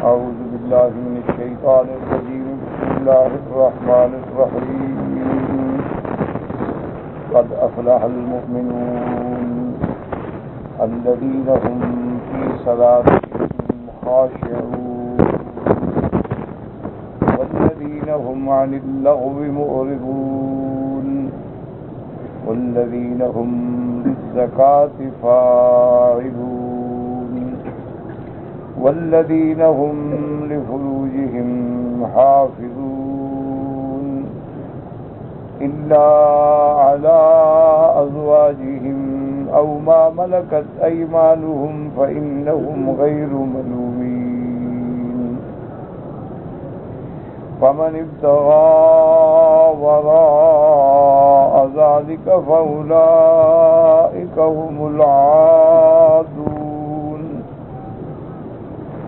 أعوذ بالله من الشيطان الرجيم. بسم الله الرحمن الرحيم. قد أفلح المؤمنون الذين هم في صلاتهم خاشعون والذين هم عن اللغو معرضون والذين هم للزكاة فاعلون والذين هم لفروجهم حافظون إلا على أزواجهم أو ما ملكت أيمانهم فإنهم غير ملومين. فمن ابتغى وراء ذلك فأولئك هم العادون.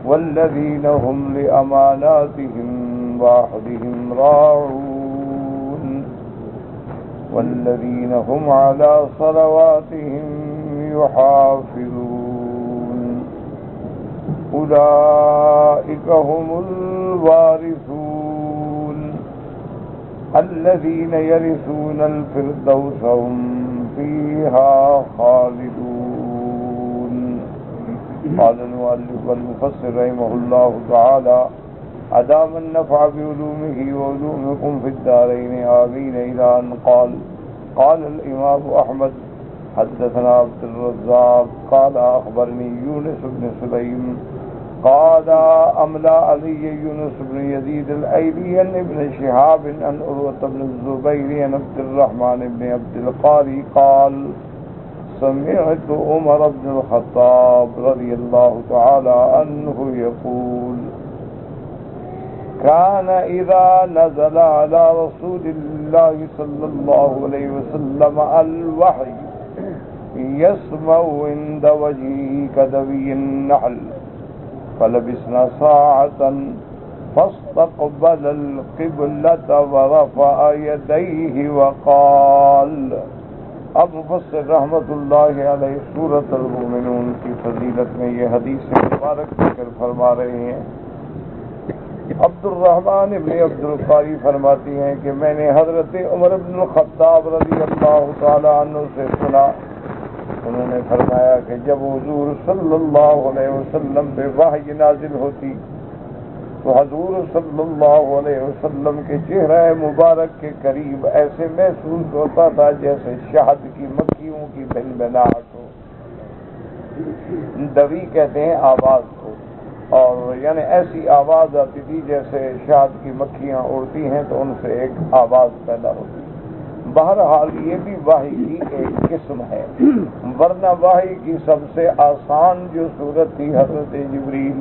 والذين هم لأماناتهم وعهدهم راعون والذين هم على صلواتهم يحافظون. أولئك هم الوارثون الذين يرثون الفردوس هم فيها خالدون. قال المؤلف والمفسر رحمه الله تعالى: أدام النفع بعلومه وعلومكم في الدارين آمين. إلى أن قال الإمام أحمد حدثنا عبد الرزاق قال أخبرني يونس بن سليم قال أملى علي يونس بن يزيد الأيلي عن ابن شهاب عن عروة بن الزبير عن عبد الرحمن بن عبد القاري قال: سمعت عمر بن الخطاب رضي الله تعالى عنه يقول: كان إذا نزل على رسول الله صلى الله عليه وسلم الوحي يسمع عند وجهه كدوي النحل فلبسنا ساعة فاستقبل القبلة ورفع يديه وقال. اب مفسر رحمت اللہ علیہ سورۃ المؤمنون کی فضیلت میں یہ حدیث مبارک ذکر فرما رہے ہیں. عبد الرحمن ابن عبد القاری فرماتی ہیں کہ میں نے حضرت عمر بن الخطاب رضی اللہ تعالی عنہ سے سنا. انہوں نے فرمایا کہ جب حضور صلی اللہ علیہ وسلم پہ وحی نازل ہوتی تو حضور صلی اللہ علیہ وسلم کے چہرہ مبارک کے قریب ایسے محسوس ہوتا تھا جیسے شہد کی مکھیوں کی بھنبھناہٹ ہو. دوی کہتے ہیں آواز کو، اور یعنی ایسی آواز آتی تھی جیسے شہد کی مکھیاں اڑتی ہیں تو ان سے ایک آواز پیدا ہوتی. بہرحال یہ بھی وحی کی ایک قسم ہے، ورنہ وحی کی سب سے آسان جو صورت تھی حضرت جبریل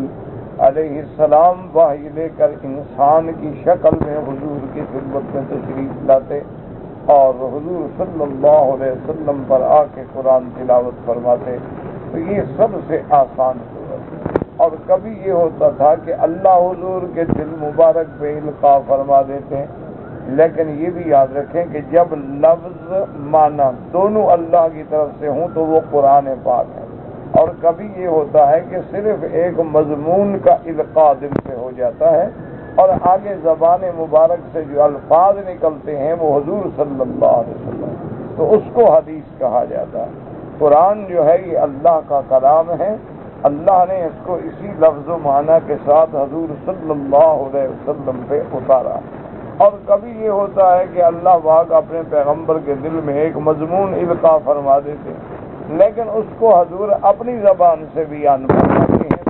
علیہ السلام وحی لے کر انسان کی شکل میں حضور کی خدمت میں تشریف لاتے اور حضور صلی اللہ علیہ وسلم پر آ کے قرآن تلاوت فرماتے. تو یہ سب سے آسان صورت ہے. اور کبھی یہ ہوتا تھا کہ اللہ حضور کے دل مبارک پہ القاء فرما دیتے ہیں، لیکن یہ بھی یاد رکھیں کہ جب لفظ معنی دونوں اللہ کی طرف سے ہوں تو وہ قرآن پاک ہے. اور کبھی یہ ہوتا ہے کہ صرف ایک مضمون کا القاء دل سے ہو جاتا ہے اور آگے زبان مبارک سے جو الفاظ نکلتے ہیں وہ حضور صلی اللہ علیہ وسلم، تو اس کو حدیث کہا جاتا ہے. قرآن جو ہے یہ اللہ کا کلام ہے، اللہ نے اس کو اسی لفظ و معنی کے ساتھ حضور صلی اللہ علیہ وسلم پہ اتارا. اور کبھی یہ ہوتا ہے کہ اللہ پاک اپنے پیغمبر کے دل میں ایک مضمون القاء فرما دیتے لیکن اس کو حضور اپنی زبان سے بیان فرماتے ہیں.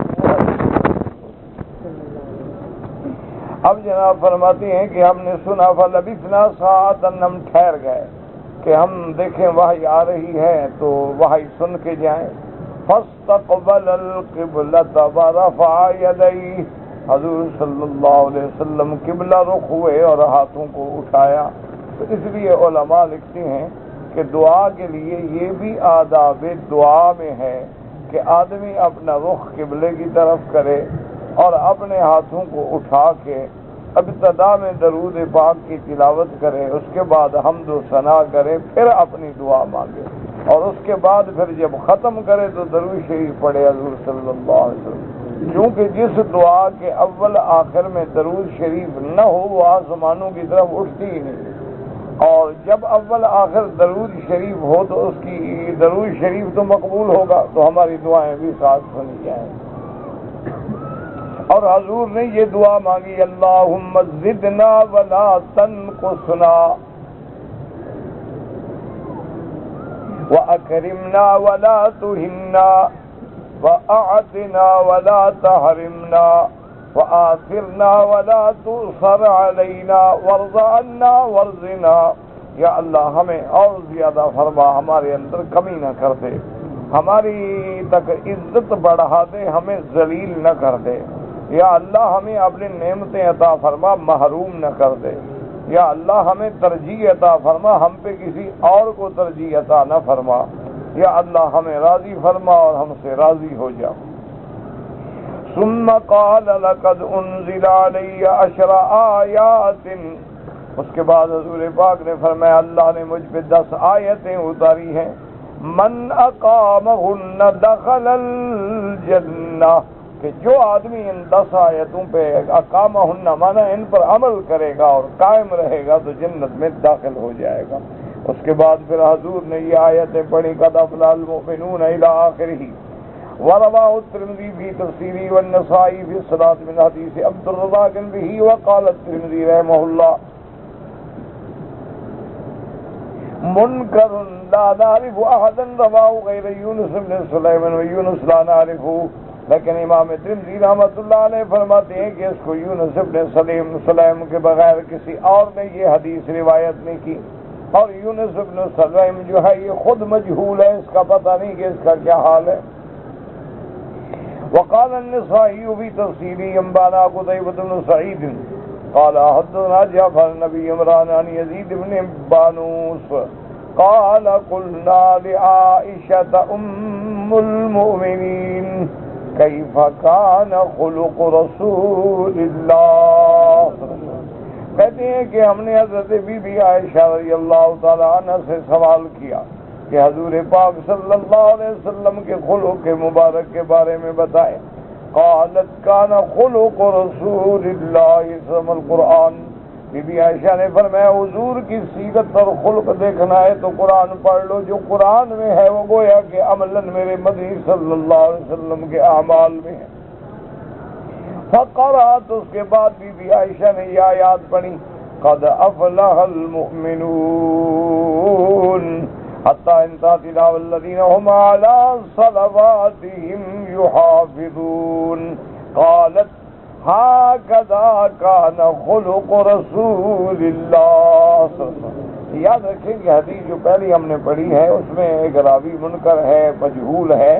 اب جناب فرماتی ہیں کہ ہم نے سنا فلبثنا ساعۃ، ہم ٹھہر گئے کہ ہم دیکھیں وحی آ رہی ہے تو وحی سن کے جائیں. فاستقبل القبلۃ ورفع یدیہ، حضور صلی اللہ علیہ وسلم قبلہ رخ ہوئے اور ہاتھوں کو اٹھایا. تو اس لیے علماء لکھتے ہیں کہ دعا کے لیے یہ بھی آداب دعا میں ہے کہ آدمی اپنا رخ قبلے کی طرف کرے اور اپنے ہاتھوں کو اٹھا کے ابتدا میں درود پاک کی تلاوت کرے، اس کے بعد حمد و ثنا کرے، پھر اپنی دعا مانگے، اور اس کے بعد پھر جب ختم کرے تو درود شریف پڑھے حضور صلی اللہ علیہ وسلم. کیونکہ جس دعا کے اول آخر میں درود شریف نہ ہو وہ آسمانوں کی طرف اٹھتی ہی نہیں، اور جب اول آخر درود شریف ہو تو اس کی درود شریف تو مقبول ہوگا، تو ہماری دعائیں بھی ساتھ سنی جائیں۔ اور حضور نے یہ دعا مانگی، اللہم زدنا ولا تنقصنا وَأَكْرِمْنَا وَلَا تُهِنَّا وَأَعْطِنَا وَلَا تَحْرِمْنَا وَآثِرْنَا وَلَا تُؤْثَرْ عَلَيْنَا وَارْضَ عَنَّا وَارْضِنَا۔ یا اللہ ہمیں اور زیادہ فرما، ہمارے اندر کمی نہ کر دے، ہماری تک عزت بڑھا دے، ہمیں ذلیل نہ کر دے۔ یا اللہ ہمیں اپنی نعمتیں عطا فرما، محروم نہ کر دے۔ یا اللہ ہمیں ترجیح عطا فرما، ہم پہ کسی اور کو ترجیح عطا نہ فرما۔ یا اللہ ہمیں راضی فرما اور ہم سے راضی ہو جا۔ ثم قال لقد انزل علی 10 آیات، اس کے بعد حضور پاک نے فرمایا اللہ نے مجھ پہ 10 آیتیں اتاری ہیں، من اقامہن دخل الجنہ، کہ جو آدمی ان 10 آیتوں پہ اقامہن مانا ان پر عمل کرے گا اور قائم رہے گا تو جنت میں داخل ہو جائے گا۔ اس کے بعد پھر حضور نے یہ آیتیں پڑھی، قد افلح المؤمنون الی آخرہ، ورواہ الترمذی فی تفسیرہ والنسائی فی الصلاۃ من حدیث عبد الرزاق بہ، وقال الترمذی رحمہ اللہ منکر لا نعرف احدا رواہ غیر یونس بن سلیمان ویونس لا نعرفہ، لیکن امام ترمذی رحمۃ اللہ علیہ فرماتے ہیں کہ اس کو یونس بن سلیم کے بغیر کسی اور نے یہ حدیث روایت نہیں کی، اور یونس بن سلیم جو ہے یہ خود مجہول ہے، اس کا پتہ نہیں کہ اس کا کیا حال ہے۔ وقال النسائی فی تفسیرہ انبانا قتیبہ بن سعید قال حدثنا جعفر بن عمران عن یزید بن بانوس قال قلنا لعائشة ام المؤمنین کیف کان خلق رسول اللہ، کہتے ہیں کہ ہم نے حضرت بی بی عائشہ رضی اللہ تعالی عنہ سے سوال کیا کہ حضور پاک صلی اللہ علیہ وسلم کے خلق مبارک کے بارے میں بتائیں۔ قالت کان خلق رسول اللہ اسم القرآن، بی بی عائشہ نے فرمایا حضور کی سیرت اور خلق دیکھنا ہے تو قرآن پڑھ لو، جو قرآن میں ہے وہ گویا کہ عملاً میرے مدنی صلی اللہ علیہ وسلم کے اعمال میں ہے۔ فقرات، اس کے بعد بی بی عائشہ نے یہ آیات پڑھی، قد افلح المؤمنون حتی انتہت الی والذین هم علی صلواتهم یحافظون، قالت هكذا كان خلق رسول اللہ۔ یاد رکھیں کہ حدیث جو پہلی ہم نے پڑھی ہے اس میں ایک راوی منکر ہے، مجہول ہے،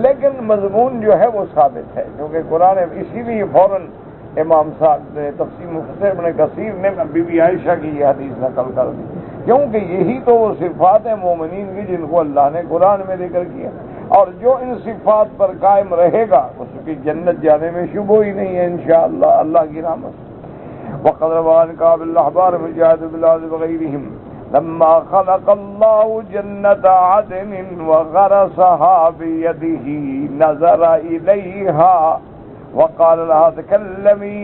لیکن مضمون جو ہے وہ ثابت ہے، کیونکہ قرآن اسی لیے فوراً امام صاحب نے تفسیر مفسر ابن کثیر نے بی بی عائشہ کی یہ حدیث نقل کر دی، کیونکہ یہی تو وہ صفات ہیں مومنین کی جن کو اللہ نے قرآن میں ذکر کیا، اور جو ان صفات پر قائم رہے گا اس کی جنت جانے میں شبہ ہی نہیں ہے انشاءاللہ اللہ کی رحمت سے۔ وقد روى عن كعب الأحبار مجاهد بالله وغيرهم لما خلق الله جنة عدن وغرسها بيده نظر إليها وقال لها تكلمي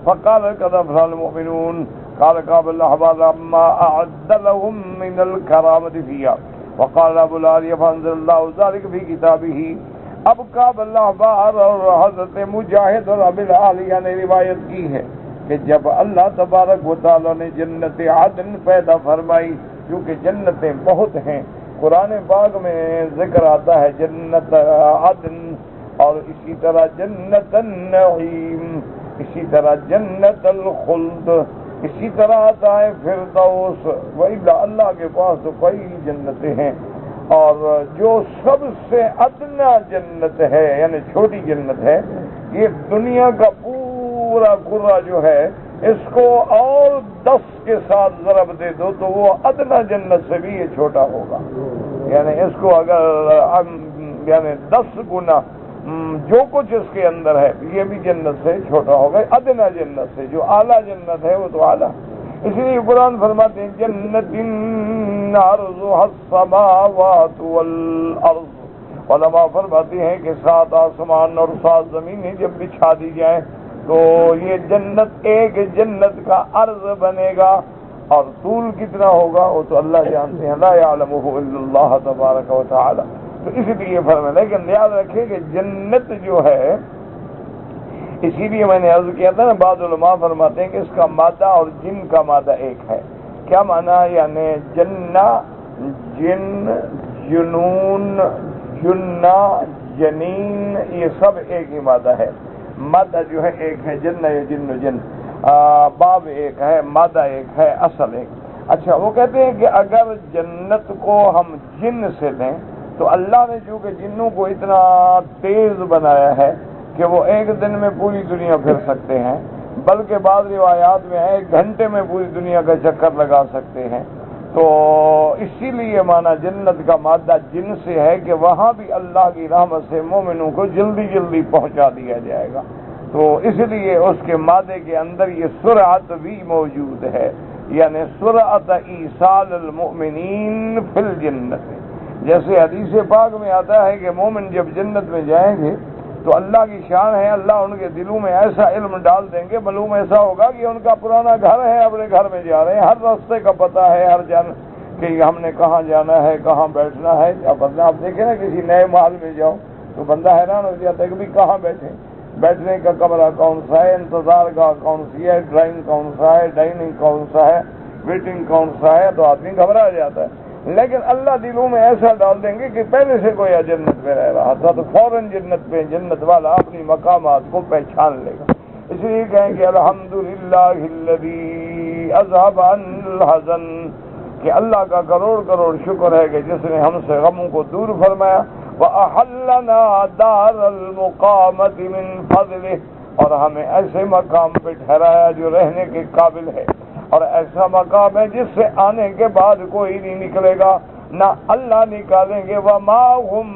فقال قد أفلح المؤمنون، قال كعب الأحبار لما أعد لهم من الكرامة فيها، وقال ابو العالیہ فانزل اللہ ذلك فی کتابہ۔ اب کعب الأحبار اور حضرت مجاہد اور ابو العالیہ نے روایت کی ہے کہ جب اللہ تبارک و تعالیٰ نے جنت عدن پیدا فرمائی، کیونکہ جنتیں بہت ہیں، قرآن پاک میں ذکر آتا ہے جنت عدن، اور اسی طرح جنت النعیم، اسی طرح جنت الخلد، اسی طرح آتا ہے فردوس، وَإِلَّا اللہ کے پاس تو کئی جنتیں ہیں، اور جو سب سے ادنا جنت ہے یعنی چھوٹی جنت ہے، یہ دنیا کا پورا کرہ جو ہے اس کو اور 10 کے ساتھ ضرب دے دو تو وہ ادنا جنت سے بھی یہ چھوٹا ہوگا، یعنی اس کو اگر یعنی 10 گنا جو کچھ اس کے اندر ہے یہ بھی جنت سے چھوٹا ہوگا، ادنا جنت سے، جو اعلیٰ جنت ہے وہ تو اعلیٰ۔ اس لیے قرآن فرماتے ہیں جنت عرضها السماوات والارض علماء فرماتی ہیں کہ 7 آسمان اور 7 زمینیں جب بچھا دی جائیں تو یہ جنت ایک جنت کا عرض بنے گا، اور طول کتنا ہوگا وہ تو اللہ جانتے ہیں، لا یعلمہ الا اللہ تبارک و تعالی۔ تو اس لیے فرمایا، لیکن یاد رکھیں کہ جنت جو ہے، اسی لیے میں نے عرض کیا تھا نا، بعض علماء فرماتے ہیں کہ اس کا مادہ اور جن کا مادہ ایک ہے۔ کیا معنی؟ یعنی جنہ، جن، جنون، جنہ، جنین، یہ سب ایک ہی مادہ ہے، مادہ جو ہے ایک ہے، جنہ یا جن جن، باب ایک ہے، مادہ ایک ہے، اصل ایک۔ اچھا، وہ کہتے ہیں کہ اگر جنت کو ہم جن سے لیں تو اللہ نے چونکہ جنوں کو اتنا تیز بنایا ہے کہ وہ ایک دن میں پوری دنیا پھر سکتے ہیں، بلکہ بعض روایات میں ہے 1 گھنٹے میں پوری دنیا کا چکر لگا سکتے ہیں، تو اسی لیے مانا جنت کا مادہ جن سے ہے کہ وہاں بھی اللہ کی رحمت سے مومنوں کو جلدی جلدی پہنچا دیا جائے گا، تو اس لیے اس کے مادے کے اندر یہ سرعت بھی موجود ہے، یعنی سرعت ایصال المؤمنین فی الجنت۔ جیسے حدیث پاک میں آتا ہے کہ مومن جب جنت میں جائیں گے تو اللہ کی شان ہے، اللہ ان کے دلوں میں ایسا علم ڈال دیں گے، معلوم ایسا ہوگا کہ ان کا پرانا گھر ہے، اپنے گھر میں جا رہے ہیں، ہر راستے کا پتہ ہے، ہر جان کہ ہم نے کہاں جانا ہے، کہاں بیٹھنا ہے۔ اب آپ دیکھیں نا کسی نئے محل میں جاؤ تو بندہ حیران ہو جاتا ہے کہ بھی کہاں بیٹھے، بیٹھنے کا کمرہ کون سا ہے، انتظار گاہ کون سی ہے، ڈرائنگ کون سا ہے، ڈائننگ کون سا ہے، ویٹنگ کون سا ہے، تو آدمی گھبرا جاتا ہے۔ لیکن اللہ دلوں میں ایسا ڈال دیں گے کہ پہلے سے کوئی جنت میں رہ رہا تھا تو فوراً جنت والا اپنی مقامات کو پہچان لے گا۔ اس لیے کہیں کہ الحمدللہ الذی اذهب عنا الحزن، کہ اللہ کا کروڑ کروڑ شکر ہے کہ جس نے ہم سے غموں کو دور فرمایا، وَأَحَلَّنَا دَارَ الْمُقَامَةِ مِنْ فَضْلِهِ، اور ہمیں ایسے مقام پہ ٹھہرایا جو رہنے کے قابل ہے، اور ایسا مقام ہے جس سے آنے کے بعد کوئی نہیں نکلے گا، نہ اللہ نکالیں گے، وَمَا هُمْ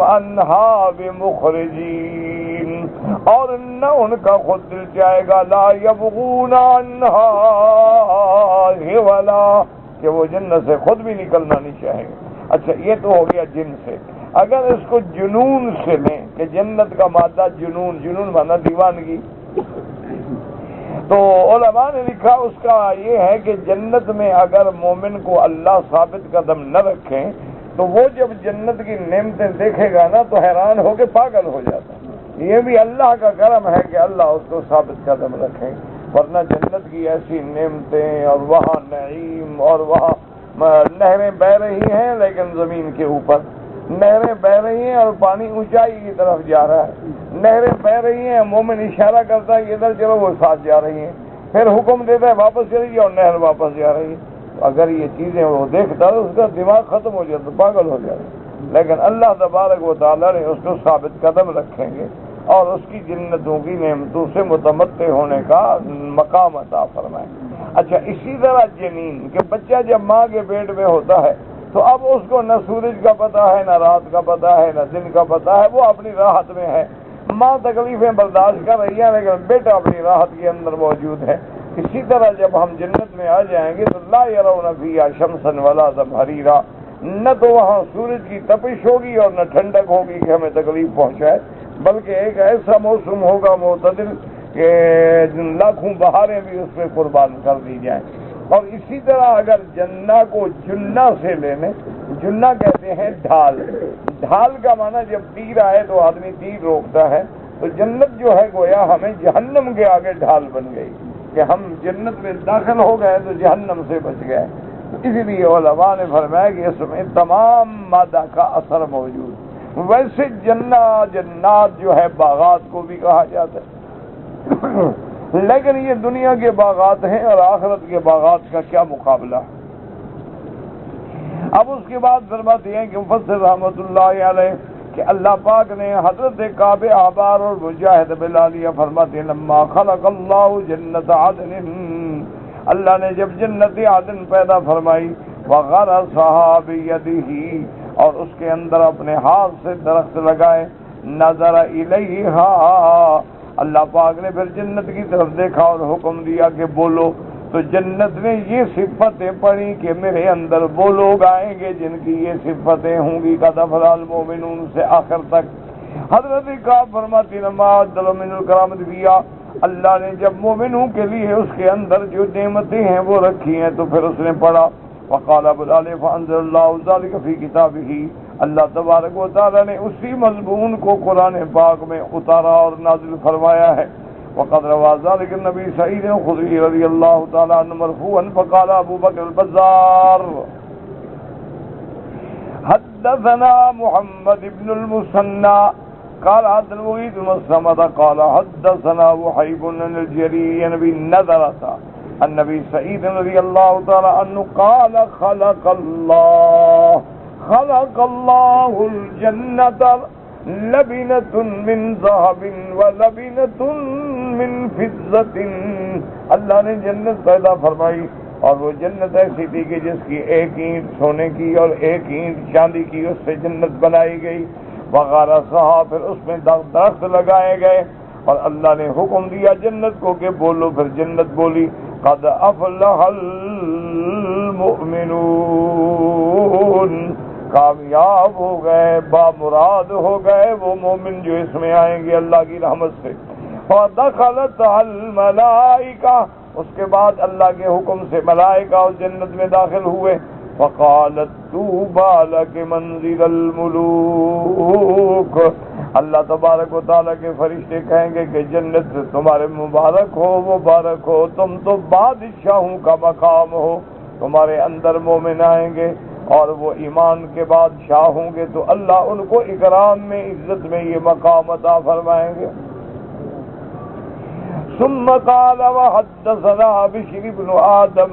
عَنْهَا بِمُخْرِجِينَ، اور نہ ان کا خود دل چاہے گا، لَا يَبْغُونَ عَنْهَا حِوَلًا، کہ وہ جنت سے خود بھی نکلنا نہیں چاہیں گے۔ اچھا، یہ تو ہو گیا جن سے۔ اگر اس کو جنون سے لیں کہ جنت کا مادہ جنون، جنون مانا دیوانگی، تو علماء نے لکھا اس کا یہ ہے کہ جنت میں اگر مومن کو اللہ ثابت قدم نہ رکھیں تو وہ جب جنت کی نعمتیں دیکھے گا نا تو حیران ہو کے پاگل ہو جاتا ہے۔ یہ بھی اللہ کا کرم ہے کہ اللہ اس کو ثابت قدم رکھیں، ورنہ جنت کی ایسی نعمتیں اور وہاں نعیم، اور وہاں نہریں بہ رہی ہیں لیکن زمین کے اوپر، نہریں بہ رہی ہیں اور پانی اونچائی کی طرف جا رہا ہے، نہریں بہ رہی ہیں، مومن اشارہ کرتا ہے کہ ادھر چلو، وہ ساتھ جا رہی ہیں، پھر حکم دیتا ہے واپس چلی جاؤ، نہر واپس جا رہی ہے۔ تو اگر یہ چیزیں وہ دیکھتا تو اس کا دماغ ختم ہو جاتا، پاگل ہو جاتا، لیکن اللہ تبارک و تعالیٰ نے اس کو ثابت قدم رکھیں گے اور اس کی جنتوں کی نعمتوں سے متمتع ہونے کا مقام عطا فرمائیں۔ اچھا، اسی طرح جنین کہ بچہ جب ماں کے پیٹ میں ہوتا ہے تو اب اس کو نہ سورج کا پتہ ہے، نہ رات کا پتہ ہے، نہ دن کا پتہ ہے، وہ اپنی راحت میں ہے، ماں تکلیفیں برداشت کر رہی ہے لیکن بیٹا اپنی راحت کے اندر موجود ہے۔ اسی طرح جب ہم جنت میں آ جائیں گے تو لا یرون فیہا شمسا ولا زمہریرا، نہ تو وہاں سورج کی تپش ہوگی اور نہ ٹھنڈک ہوگی کہ ہمیں تکلیف پہنچائے، بلکہ ایک ایسا موسم ہوگا معتدل کہ لاکھوں بہاریں بھی اس پہ قربان کر دی جائیں۔ اور اسی طرح اگر جنہ کو جنہ سے لینے، جنہ کہتے ہیں ڈھال، ڈھال کا معنی جب تیر آئے تو آدمی تیر روکتا ہے، تو جنت جو ہے گویا ہمیں جہنم کے آگے ڈھال بن گئی کہ ہم جنت میں داخل ہو گئے تو جہنم سے بچ گئے۔ اسی لیے علماء نے فرمایا کہ اس میں تمام مادہ کا اثر موجود۔ ویسے جنات جو ہے باغات کو بھی کہا جاتا ہے، لیکن یہ دنیا کے باغات ہیں اور آخرت کے باغات کا کیا مقابلہ۔ اب اس کے بعد فرماتے ہیں کہ مفسر رحمۃ اللہ علیہ کہ اللہ پاک نے حضرت کعب احبار اور مجاہد بلالیہ فرماتے ہیں لما خلق اللہ جنت عدن، اللہ نے جب جنت عدن پیدا فرمائی، وغرسها بيده، اور اس کے اندر اپنے ہاتھ سے درخت لگائے، نظر الیہا، اللہ پاک نے پھر جنت کی طرف دیکھا اور حکم دیا کہ بولو، تو جنت نے یہ صفتیں پڑھی کہ میرے اندر وہ لوگ آئیں گے جن کی یہ صفتیں ہوں گی قد افلح المؤمنون سے آخر تک۔ حضرت کا فرماتی نماز دل من الکرامت کیا، اللہ نے جب مومنوں کے لیے اس کے اندر جو نعمتیں ہیں وہ رکھی ہیں تو پھر اس نے پڑھا وقال ابو العالیہ فانزل اللہ ذلک فی کتابہ، اللہ تبارک و تعالی نے اسی مضمون کو قرآن پاک میں اتارا اور نازل فرمایا ہے۔ وقد روى ذلك النبي سعيد الخدري رضي الله تعالى عنه مرفوعا فقال ابو بكر البزار حدثنا محمد بن المثنى قال حدثنا المغيث بن مسلمة قال حدثنا وحيب بن الجريري بن نذرة النبي سعيد رضي الله تعالى عنه قال خلق الله الجنة لبنة من ذهب ولبنة من فضة، اللہ نے جنت پیدا فرمائی اور وہ جنت ایسی تھی کہ جس کی ایک اینٹ سونے کی اور ایک اینٹ چاندی کی، اس سے جنت بنائی گئی۔ وغرسها، پھر اس میں درخت لگائے گئے اور اللہ نے حکم دیا جنت کو کہ بولو، پھر جنت بولی قد افلح المؤمنون، کامیاب ہو گئے، بامراد ہو گئے وہ مومن جو اس میں آئیں گے اللہ کی رحمت سے۔ فدخلت الملائکہ، اس کے بعد اللہ کے حکم سے ملائکہ اس جنت میں داخل ہوئے۔ فقالت طوبى لك منزل الملوک، اللہ تبارک و تعالیٰ کے فرشتے کہیں گے کہ جنت تمہارے مبارک ہو، مبارک ہو، تم تو بادشاہوں کا مقام ہو۔ تمہارے اندر مومن آئیں گے اور وہ ایمان کے بادشاہ ہوں گے تو اللہ ان کو اکرام میں، عزت میں یہ مقام عطا فرمائیں گے۔ ثم قال وحدثنا بشر بن آدم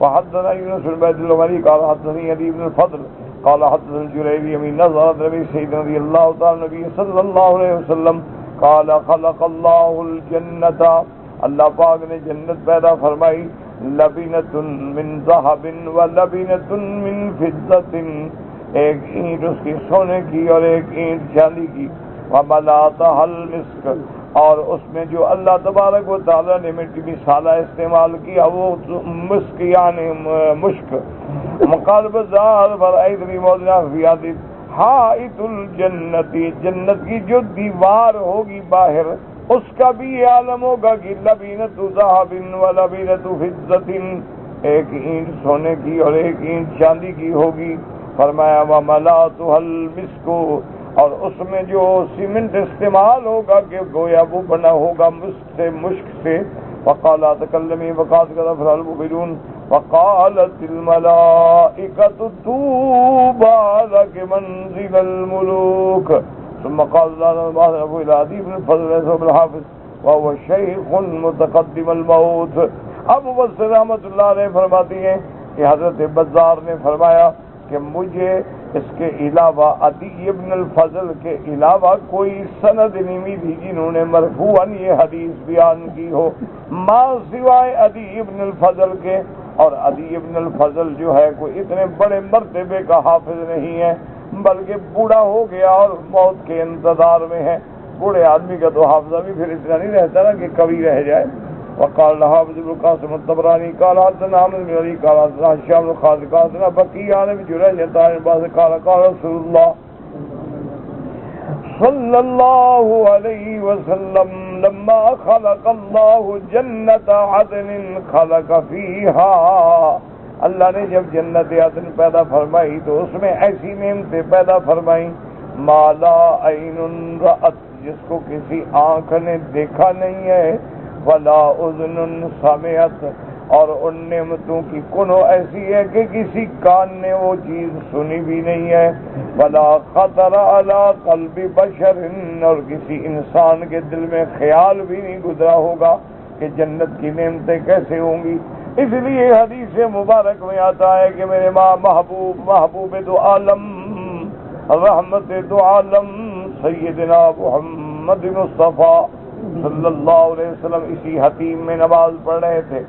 وحدثنا يونس بن عبد الله قال حدثني علي بن الفضل قال حدثنا الجريري من نظر النبي سيدنا رضي الله تعالى النبي صلى الله عليه وسلم قال خلق الله الجنة، اللہ پاک نے جنت پیدا فرمائی، لبنۃ من ذهب ولبنۃ من فضة، ایک اینٹ اس کی سونے کی اور ایک اینٹ چاندی کی، وملأتها المسك، اور اس میں جو اللہ تبارک و تعالیٰ نے مٹی مثالہ استعمال کیا وہ مسک یعنی مشک۔ مقالب زار برائد موضوع فیادی حائط الجنتی، جنت کی جو دیوار ہوگی باہر اس کا بھی یہ عالم ہوگا کہ لبینۃ ذہب و لبینۃ فضۃ، ایک اینٹ سونے کی اور ایک اینٹ چاندی کی ہوگی۔ فرمایا وملأتها المسک، اور اس میں جو سیمنٹ استعمال ہوگا کہ گویا وہ بنا ہوگا مشک سے۔ وقال تکلمی وقات کا افرح المؤمنون وقالت الملائکۃ طوبى لك منزل الملوک، ثم قال الله ابو العدی بن الفضل بن الحافظ وهو شیخ متقدم الموت۔ ابو بصر رحمۃ اللہ علیہ فرماتی ہیں کہ حضرت بزار نے فرمایا کہ مجھے اس کے علاوہ عدی ابن الفضل کے علاوہ کوئی سند نہیں ملی جنہوں نے مرفوعاً یہ حدیث بیان کی ہو، ما سوائے عدی ابن الفضل کے۔ اور عدی ابن الفضل جو ہے کوئی اتنے بڑے مرتبے کا حافظ نہیں ہے، بلکہ بوڑھا ہو گیا اور موت کے انتظار میں ہے۔ بوڑھے آدمی کا تو حافظہ بھی پھر اتنا نہیں رہتا نا کہ کبھی رہ جائے۔ وقال حافظ ابن القاسم الطبراني قال حدثنا عمرو بن علي قال حدثنا هشام بن خالد قال حدثنا بقي عن ابي جريج قال رسول الله صلى الله عليه وسلم لما خلق الله جنة عدن خلق فيها، اللہ نے جب جنت عدن پیدا فرمائی تو اس میں ایسی نعمتیں پیدا فرمائی ما لا عین رأت، جس کو کسی آنکھ نے دیکھا نہیں ہے، ولا اذن سمعت، اور ان نعمتوں کی کنو ایسی ہے کہ کسی کان نے وہ چیز سنی بھی نہیں ہے، ولا خطر علی قلب بشر، اور کسی انسان کے دل میں خیال بھی نہیں گزرا ہوگا کہ جنت کی نعمتیں کیسے ہوں گی۔ اس لیے حدیث مبارک میں آتا ہے کہ میرے ماں محبوب دو عالم، رحمت دو عالم سیدنا محمد مصطفیٰ صلی اللہ علیہ وسلم اسی حتیم میں نماز پڑھ رہے تھے۔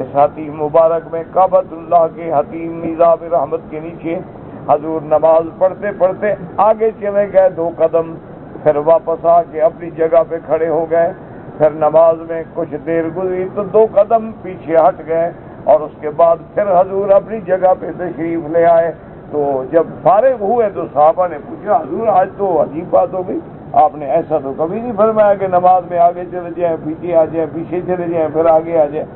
اس حتیم مبارک میں کعبۃ اللہ کے حتیم میزاب رحمت کے نیچے حضور نماز پڑھتے پڑھتے آگے چلے گئے 2 قدم، پھر واپس آ کے اپنی جگہ پہ کھڑے ہو گئے۔ پھر نماز میں کچھ دیر گزری تو 2 قدم پیچھے ہٹ گئے اور اس کے بعد پھر حضور اپنی جگہ پہ تشریف لے آئے. تو جب فارغ ہوئے تو صحابہ نے پوچھا حضور آج تو عجیب بات ہو گئی, آپ نے ایسا تو کبھی نہیں فرمایا کہ نماز میں آگے چلے جائیں پیچھے آ جائیں, پیچھے چلے جائیں پھر آگے آ جائیں.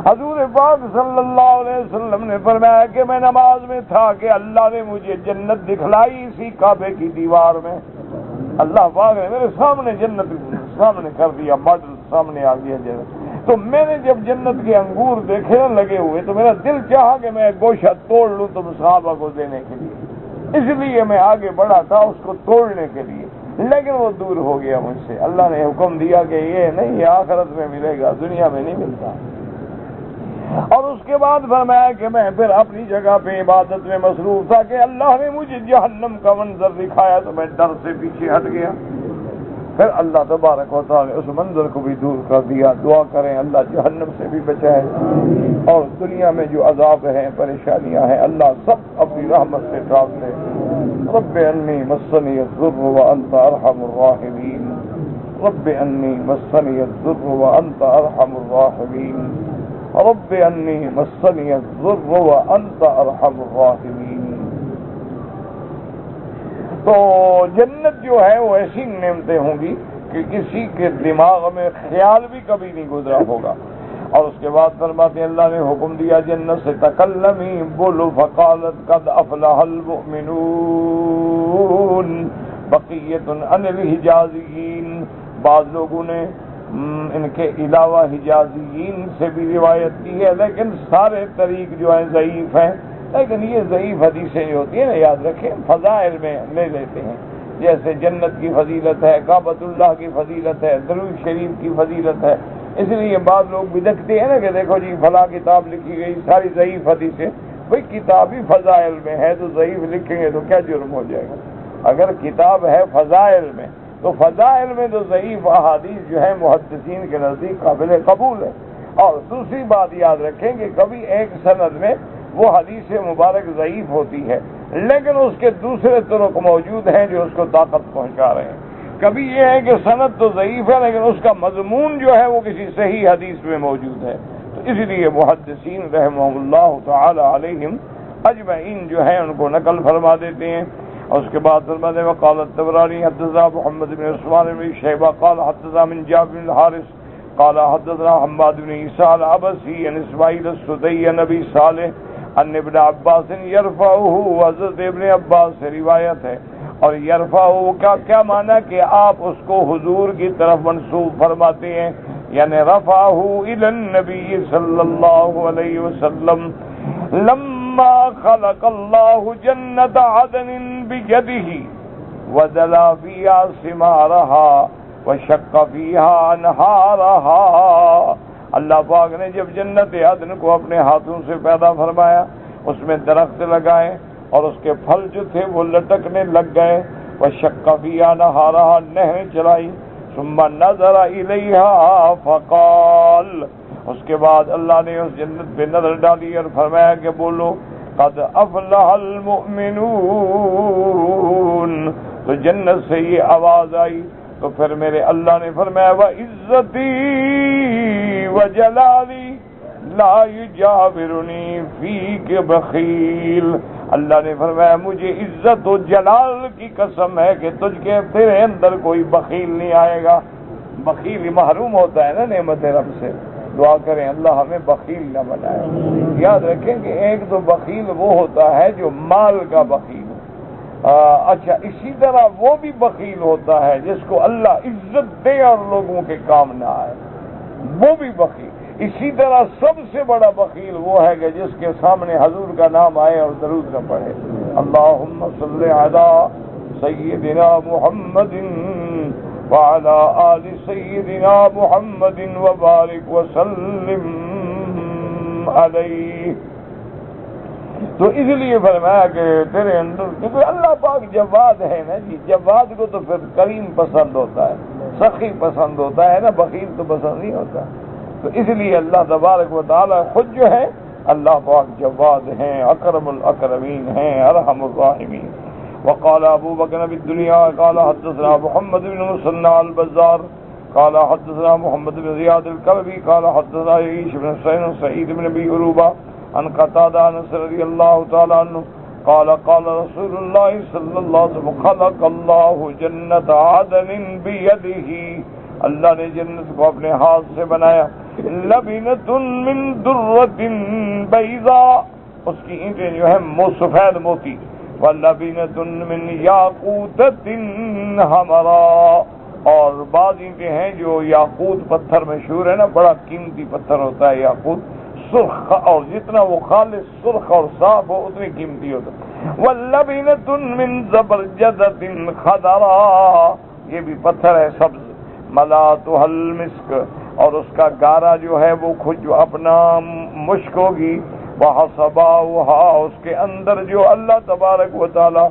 حضور پاک صلی اللہ علیہ وسلم نے فرمایا کہ میں نماز میں تھا کہ اللہ نے مجھے جنت دکھلائی اسی کعبے کی دیوار میں. اللہ پاک نے میرے سامنے جنت سامنے کر دیا, ماڈل سامنے آ گیا جنت. تو میں نے جب جنت کے انگور دیکھے نہ لگے ہوئے تو میرا دل چاہا کہ میں گوشہ توڑ لوں تم صحابہ کو دینے کے لیے, اس لیے میں آگے بڑھا تھا اس کو توڑنے کے لیے, لیکن وہ دور ہو گیا مجھ سے. اللہ نے حکم دیا کہ یہ نہیں, یہ آخرت میں ملے گا, دنیا میں نہیں ملتا. اور اس کے بعد فرمایا کہ میں پھر اپنی جگہ پہ عبادت میں مصروف تھا کہ اللہ نے مجھے جہنم کا منظر دکھایا تو میں ڈر سے پیچھے ہٹ گیا. پھر اللہ تبارک و تعالی اس منظر کو بھی دور کر دیا. دعا کریں اللہ جہنم سے بھی بچائے, اور دنیا میں جو عذاب ہیں پریشانیاں ہیں اللہ سب اپنی رحمت سے ڈال دے. رب انی مسنی الضر وانت ارحم الراحمین, رب انی مسنی الضر وانت ارحم الراحمین, رب انی مسنی الضر وانت ارحم الراحمین. تو جنت جو ہے وہ ایسی نعمتیں ہوں گی کہ کسی کے دماغ میں خیال بھی کبھی نہیں گزرا ہوگا. اور اس کے بعد فرماتے ہیں اللہ نے حکم دیا جنت سے تکلمی بولو فقالت قد افلح المؤمنون بقیت عن الحجازیین. بعض لوگوں نے ان کے علاوہ حجازیین سے بھی روایت کی ہے, لیکن سارے طریق جو ہیں ضعیف ہیں. لیکن یہ ضعیف حدیثیں جو ہوتی ہیں نا, یاد رکھیں فضائل میں لے لیتے ہیں. جیسے جنت کی فضیلت ہے, کعبۃ اللہ کی فضیلت ہے, درود شریف کی فضیلت ہے. اس لیے بعض لوگ بدکتے ہیں نا کہ دیکھو جی فلاں کتاب لکھی گئی ساری ضعیف حدیثیں. بھئی کتاب ہی فضائل میں ہے تو ضعیف لکھیں گے تو کیا جرم ہو جائے گا. اگر کتاب ہے فضائل میں تو فضائل میں تو ضعیف احادیث جو ہے محدثین کے نزدیک قابل قبول ہے. اور دوسری بات یاد رکھیں کہ کبھی ایک سند میں وہ حدیث مبارک ضعیف ہوتی ہے لیکن اس کے دوسرے طرق موجود ہیں جو اس کو طاقت پہنچا رہے ہیں. کبھی یہ ہے کہ سند تو ضعیف ہے لیکن اس کا مضمون جو ہے وہ کسی صحیح حدیث میں موجود ہے. تو اس لیے محدثین رحمہ اللہ تعالی علیہم اجمعین جو ہیں ان کو نقل فرما دیتے ہیں. اور اس کے بعد فرماتے ہیں وقال الطبرانی حدثنا محمد بن عثمان بن شیبہ قال حدثنا من جابر بن الحارث قال حدثنا حماد بن عیسیٰ العبسی عن اسماعیل السدی عن ابی صالح ان ابن عباس یرفعہ. حضرت ابن عباس سے روایت ہے. اور یرفعہ کا کیا معنی کہ آپ اس کو حضور کی طرف منسوب فرماتے ہیں, یعنی رفعہ الی النبی صلی اللہ علیہ وسلم. لما خلق اللہ جنت عدن بجدہ وزلا فیہا ثمارہا وشق فیہا انہارہا. اللہ پاک نے جب جنت عدن کو اپنے ہاتھوں سے پیدا فرمایا, اس میں درخت لگائے اور اس کے پھل جو تھے وہ لٹکنے لگ گئے. وشق فیہا انہارہا, نہریں چلائی. ثم نظر الیہا فقال, اس کے بعد اللہ نے اس جنت پہ نظر ڈالی اور فرمایا کہ بولو قد افلح المؤمنون. تو جنت سے یہ آواز آئی تو پھر میرے اللہ نے فرمایا وعزتی وجلالی لا یجاورنی فیک بخیل. اللہ نے فرمایا مجھے عزت و جلال کی قسم ہے کہ تجھ کے تیرے اندر کوئی بخیل نہیں آئے گا. بخیل محروم ہوتا ہے نا نعمت رب سے. دعا کریں اللہ ہمیں بخیل نہ بنائے. یاد رکھیں کہ ایک تو بخیل وہ ہوتا ہے جو مال کا بخیل. اچھا اسی طرح وہ بھی بخیل ہوتا ہے جس کو اللہ عزت دے اور لوگوں کے کام نہ آئے, وہ بھی بخیل. اسی طرح سب سے بڑا بخیل وہ ہے کہ جس کے سامنے حضور کا نام آئے اور درود نہ پڑھے. اللہم صلی علی سیدنا محمد وعلی آل سیدنا محمد وبارک وسلم علیہ. تو اس لیے فرمایا کہ تیرے اندر, کیونکہ اللہ پاک جواد ہے نا جی, جواد کو تو پھر کریم پسند ہوتا ہے, سخی پسند ہوتا ہے نا, بخیل تو پسند نہیں ہوتا. تو اس لیے اللہ تبارک و تعالی خود جو ہے اللہ پاک جواد ہیں, اکرم الاکرمین ہیں, ارحم الراحمین. وقال ابو بکر بالدنیا قال حدثنا محمد بن مسنع البزار قال حدثنا محمد بن زياد الكلبي قال حدثنا عيش بن سعيد بن ابي عروبة عن قتادة انس رضي الله تعالى عنه قال قال رسول الله صلى الله عليه وسلم خلق الله جنة عدن بيده، اللہ نے جنت کو اپنے ہاتھ سے بنایا، لبنۃ من درۃ بیضاء، اس کی اینٹیں جو ہے سفید موتی، ولبنۃ من یاقوتۃ حمراء، اور بعض اینٹیں ہیں جو یاقوت پتھر مشہور ہے نا، بڑا قیمتی پتھر ہوتا ہے یاقوت، سرخ، اور جتنا وہ خالص سرخ اور صاف ہو اتنی قیمتی ہوتا ہے، ولبنۃ من زبرجدۃ خضراء، یہ بھی پتھر ہے سبز، ملاتها المسک، اور اس کا گارا جو ہے وہ خود اپنا مشک ہوگی، وحصباؤها، اس کے اندر جو اللہ تبارک و تعالی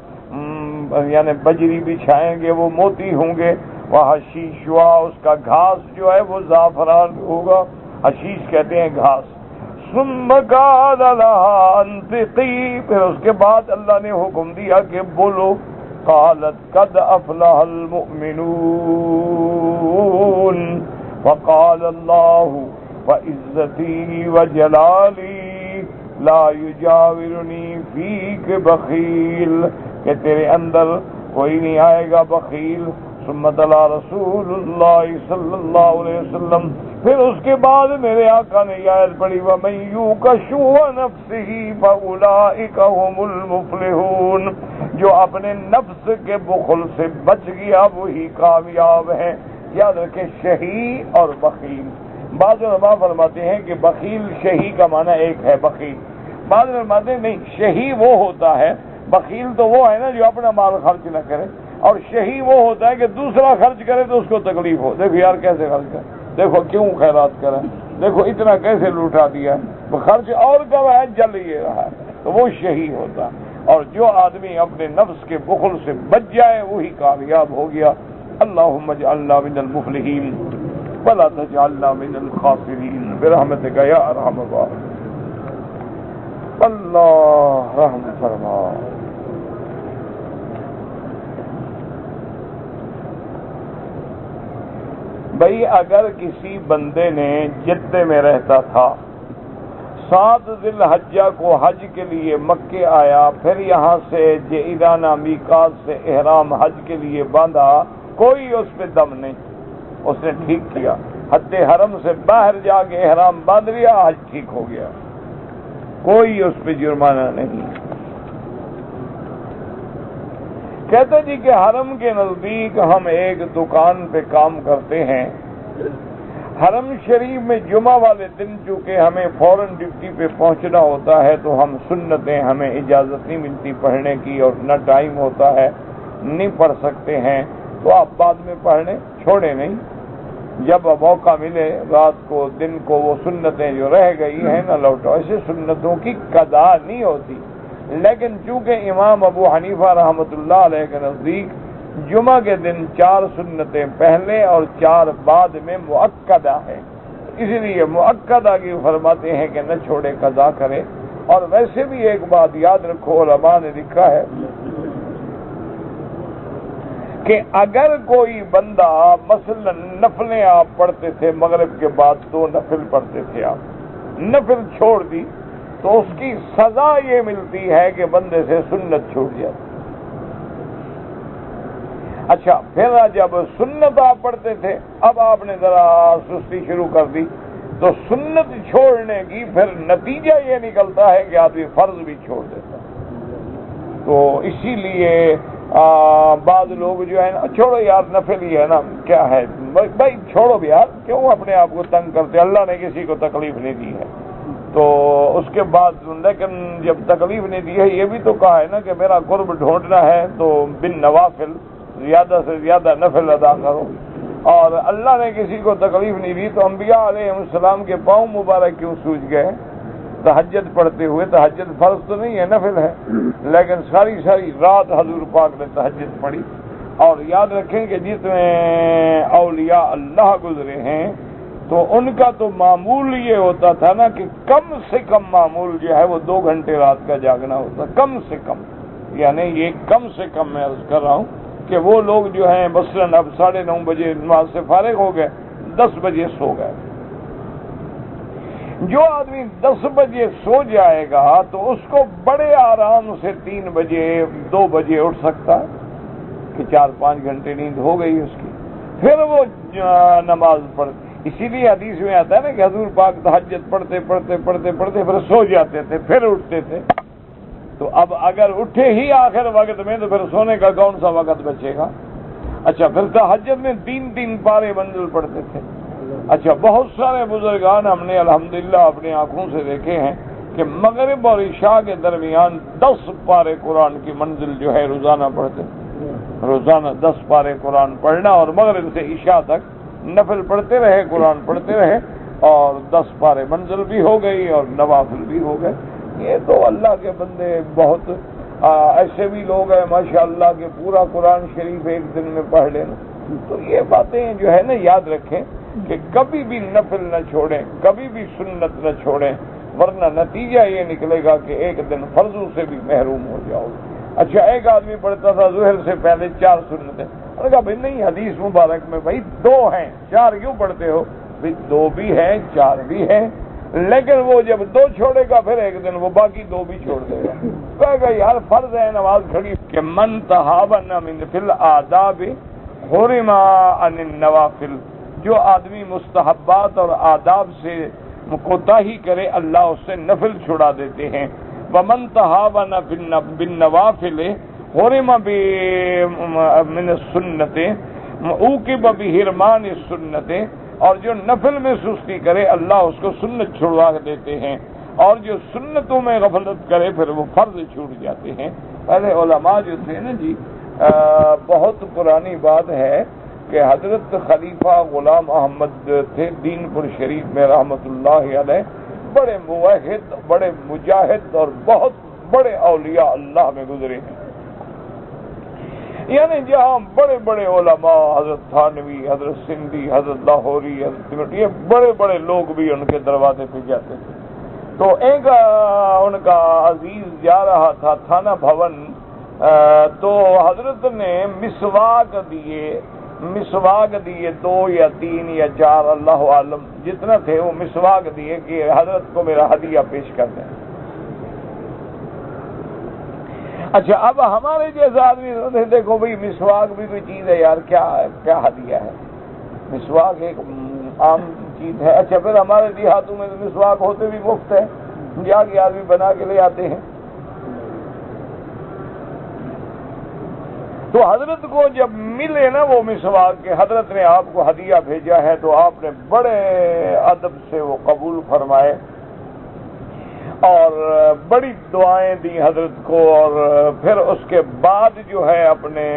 یعنی بجری بچھائیں گے وہ موتی ہوں گے، وحشیشها، اس کا گھاس جو ہے وہ زعفران ہوگا، حشیش کہتے ہیں گھاس، ثم قال لها انطقی، پھر اس کے بعد اللہ نے حکم دیا کہ بولو، قالت قد افلح المؤمنون، وقال اللہ وعزتی وجلالی لا یجاورنی فیک بخیل، کہ تیرے اندر کوئی نہیں آئے گا بخیل، ثم تلا رسول اللہ صلی اللہ علیہ وسلم، پھر اس کے بعد میرے آقا نے یہ آیت پڑھی وَمَن یُوقَ شُحَّ نَفْسِهِ فَأُولَٰئِکَ هُمُ الْمُفْلِحُونَ، جو اپنے نفس کے بخل سے بچ گیا وہی کامیاب ہے۔ یاد رکھیں شہی اور بخیل، بعض علماء فرماتے ہیں کہ بخیل شہی کا معنی ایک ہے بخیل، بعض فرماتے ہیں نہیں، شہی وہ ہوتا ہے، بخیل تو وہ ہے نا جو اپنا مال خرچ نہ کرے، اور شہی وہ ہوتا ہے کہ دوسرا خرچ کرے تو اس کو تکلیف ہو، دیکھو یار کیسے خرچ کرے، دیکھو کیوں خیرات کریں، دیکھو اتنا کیسے لوٹا دیا، خرچ اور کر رہا ہے جل یہ رہا ہے، تو وہ شہی ہوتا، اور جو آدمی اپنے نفس کے بخل سے بچ جائے وہی کامیاب ہو گیا۔ اللہم اجعلنا من المفلحین ولا تجعلنا من الخاسرین برحمتک یا ارحم الراحمین۔ اللہ رحم فرما۔ بھئی اگر کسی بندے نے جدے میں رہتا تھا، 7 ذی الحجہ کو حج کے لیے مکے آیا، پھر یہاں سے جعیرانہ میقات سے احرام حج کے لیے باندھا، کوئی اس پہ دم نہیں، اس نے ٹھیک کیا، حد حرم سے باہر جا کے احرام باندھ لیا، حج ٹھیک ہو گیا، کوئی اس پہ جرمانہ نہیں۔ کہتے جی کہ حرم کے نزدیک ہم ایک دکان پہ کام کرتے ہیں، حرم شریف میں جمعہ والے دن چونکہ ہمیں فوراً ڈیوٹی پہ پہنچنا ہوتا ہے تو ہم سنتیں، ہمیں اجازت نہیں ملتی پڑھنے کی، اور نہ ٹائم ہوتا ہے، نہیں پڑھ سکتے ہیں، تو آپ بعد میں پڑھنے چھوڑے نہیں، جب موقع ملے رات کو دن کو وہ سنتیں جو رہ گئی ہیں نہ لوٹو، ایسے سنتوں کی قضا نہیں ہوتی، لیکن چونکہ امام ابو حنیفہ رحمۃ اللہ علیہ کے نزدیک جمعہ کے دن 4 سنتیں پہلے اور 4 بعد میں مؤکدہ ہے، اس لیے مؤکدہ کی فرماتے ہیں کہ نہ چھوڑے قضا کرے۔ اور ویسے بھی ایک بات یاد رکھو، علماء نے لکھا ہے کہ اگر کوئی بندہ مثلا نفلیں آپ پڑھتے تھے، مغرب کے بعد 2 نفل پڑھتے تھے، آپ نفل چھوڑ دی تو اس کی سزا یہ ملتی ہے کہ بندے سے سنت چھوٹ جاتی۔ اچھا پھر جب سنت آپ پڑھتے تھے، اب آپ نے ذرا سستی شروع کر دی تو سنت چھوڑنے کی پھر نتیجہ یہ نکلتا ہے کہ آدمی فرض بھی چھوڑ دیتا، تو اسی لیے بعض لوگ جو ہے نا چھوڑو یار نفل ہی ہے نا، کیا ہے بھائی چھوڑو بھی یار، کیوں اپنے آپ کو تنگ کرتے، اللہ نے کسی کو تکلیف نہیں دی ہے، تو اس کے بعد لیکن جب تکلیف نہیں دی ہے یہ بھی تو کہا ہے نا کہ میرا قرب ڈھونڈنا ہے تو بن نوافل زیادہ سے زیادہ نفل ادا کرو، اور اللہ نے کسی کو تکلیف نہیں دی تو انبیاء علیہ السلام کے پاؤں مبارک کیوں سوج گئے تہجد پڑھتے ہوئے؟ تہجد فرض تو نہیں ہے، نفل ہے، لیکن ساری رات حضور پاک نے تہجد پڑھی۔ اور یاد رکھیں کہ جس میں اولیاء اللہ گزرے ہیں تو ان کا تو معمول یہ ہوتا تھا نا کہ کم سے کم معمول جو ہے وہ 2 گھنٹے رات کا جاگنا ہوتا، کم سے کم، یعنی یہ کم سے کم میں عرض کر رہا ہوں کہ وہ لوگ جو ہیں مثلاً اب 9:30 بجے نماز سے فارغ ہو گئے، 10 بجے سو گئے۔ جو آدمی 10 بجے سو جائے گا تو اس کو بڑے آرام سے 3 بجے 2 بجے اٹھ سکتا ہے کہ 4-5 گھنٹے نیند ہو گئی اس کی، پھر وہ نماز پڑھ۔ اسی لیے حدیث میں آتا ہے نا کہ حضور پاک تہجد پڑھتے پھر سو جاتے تھے، پھر اٹھتے تھے۔ تو اب اگر اٹھے ہی آخر وقت میں تو پھر سونے کا کون سا وقت بچے گا؟ اچھا، پھر تہجد میں 3 پارے منزل پڑھتے تھے۔ اچھا، بہت سارے بزرگان ہم نے الحمدللہ اپنی آنکھوں سے دیکھے ہیں کہ مغرب اور عشاء کے درمیان 10 پارے قرآن کی منزل جو ہے روزانہ پڑھتے، روزانہ 10 پارے قرآن پڑھنا، اور مغرب سے عشاء تک نفل پڑھتے رہے، قرآن پڑھتے رہے، اور 10 پارے منزل بھی ہو گئی اور نوافل بھی ہو گئے۔ یہ تو اللہ کے بندے بہت ایسے بھی لوگ ہیں ماشاءاللہ کہ پورا قرآن شریف ایک دن میں پڑھ لینا۔ تو یہ باتیں جو ہے نا یاد رکھیں کہ کبھی بھی نفل نہ چھوڑیں، کبھی بھی سنت نہ چھوڑیں، ورنہ نتیجہ یہ نکلے گا کہ ایک دن فرضوں سے بھی محروم ہو جاؤ۔ اچھا، ایک آدمی پڑھتا تھا ظہر سے پہلے 4 سنتیں، انہوں نے کہا بھائی نہیں، حدیث مبارک میں بھائی 2 ہیں، 4 کیوں پڑھتے ہو؟ بھائی 2 بھی ہیں 4 بھی ہیں، لیکن وہ جب 2 چھوڑے گا پھر ایک دن وہ باقی 2 بھی چھوڑ دے گا۔ کہے گا یار فرض ہے نماز کھڑی کہ من تہاون من فی الآداب حرم عن النوافل، جو آدمی مستحبات اور آداب سے کوتاہی کرے اللہ اس سے نفل چھڑا دیتے ہیں۔ ومن تہاون بالنوافل حرم من السنت عوقب بحرمان السنت، اور جو نفل میں سستی کرے اللہ اس کو سنت چھڑوا دیتے ہیں، اور جو سنتوں میں غفلت کرے پھر وہ فرض چھوٹ جاتے ہیں۔ پہلے علماء جو تھے نا جی، بہت پرانی بات ہے کہ حضرت خلیفہ غلام احمد تھے دین پور شریف میں رحمت اللہ علیہ، بڑے موحد، بڑے مجاہد اور بہت بڑے اولیاء اللہ میں گزرے ہیں۔ یعنی جہاں بڑے بڑے علماء، حضرت تھانوی، حضرت سندھی، حضرت لاہوری، حضرت یہ بڑے بڑے لوگ بھی ان کے دروازے پہ جاتے تھے۔ تو ایک ان کا عزیز جا رہا تھا تھانہ بھون، تو حضرت نے مسواک دیے 2 یا 3 یا 4 اللہ عالم جتنا تھے، وہ مسواک دیے کہ حضرت کو میرا ہدیہ پیش کر دیں۔ اچھا، اب ہمارے جیسا آدمی دیکھو بھئی مسواک بھی کوئی چیز ہے یار، کیا ہدیہ ہے؟ مسواک ایک عام چیز ہے۔ اچھا، پھر ہمارے دیہاتوں میں مسواک ہوتے بھی مفت ہے، جا کے آدمی بنا کے لے آتے ہیں۔ تو حضرت کو جب ملے نا وہ مسواک کہ حضرت نے آپ کو ہدیہ بھیجا ہے، تو آپ نے بڑے ادب سے وہ قبول فرمائے اور بڑی دعائیں دی حضرت کو، اور پھر اس کے بعد جو ہے اپنے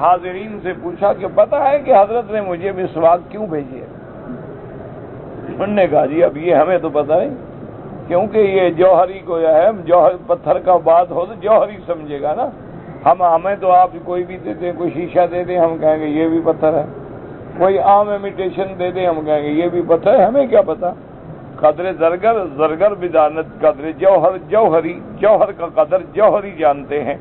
حاضرین سے پوچھا کہ پتہ ہے کہ حضرت نے مجھے مسواک کیوں بھیجی ہے؟ انہوں نے کہا جی اب یہ ہمیں تو پتہ نہیں، کیونکہ یہ جوہری کو ہے، جوہر پتھر کا بات ہو تو جوہری سمجھے گا نا۔ ہمیں تو آپ کوئی بھی دیتے ہیں، کوئی شیشہ دے دیں ہم کہیں گے یہ بھی پتھر ہے، کوئی عام امیٹیشن دے دیں ہم کہیں گے یہ بھی پتھر ہے، ہمیں کیا پتا؟ قدر زرگر بدانت قدر جوہر، جوہر کا قدر جوہری جانتے ہیں۔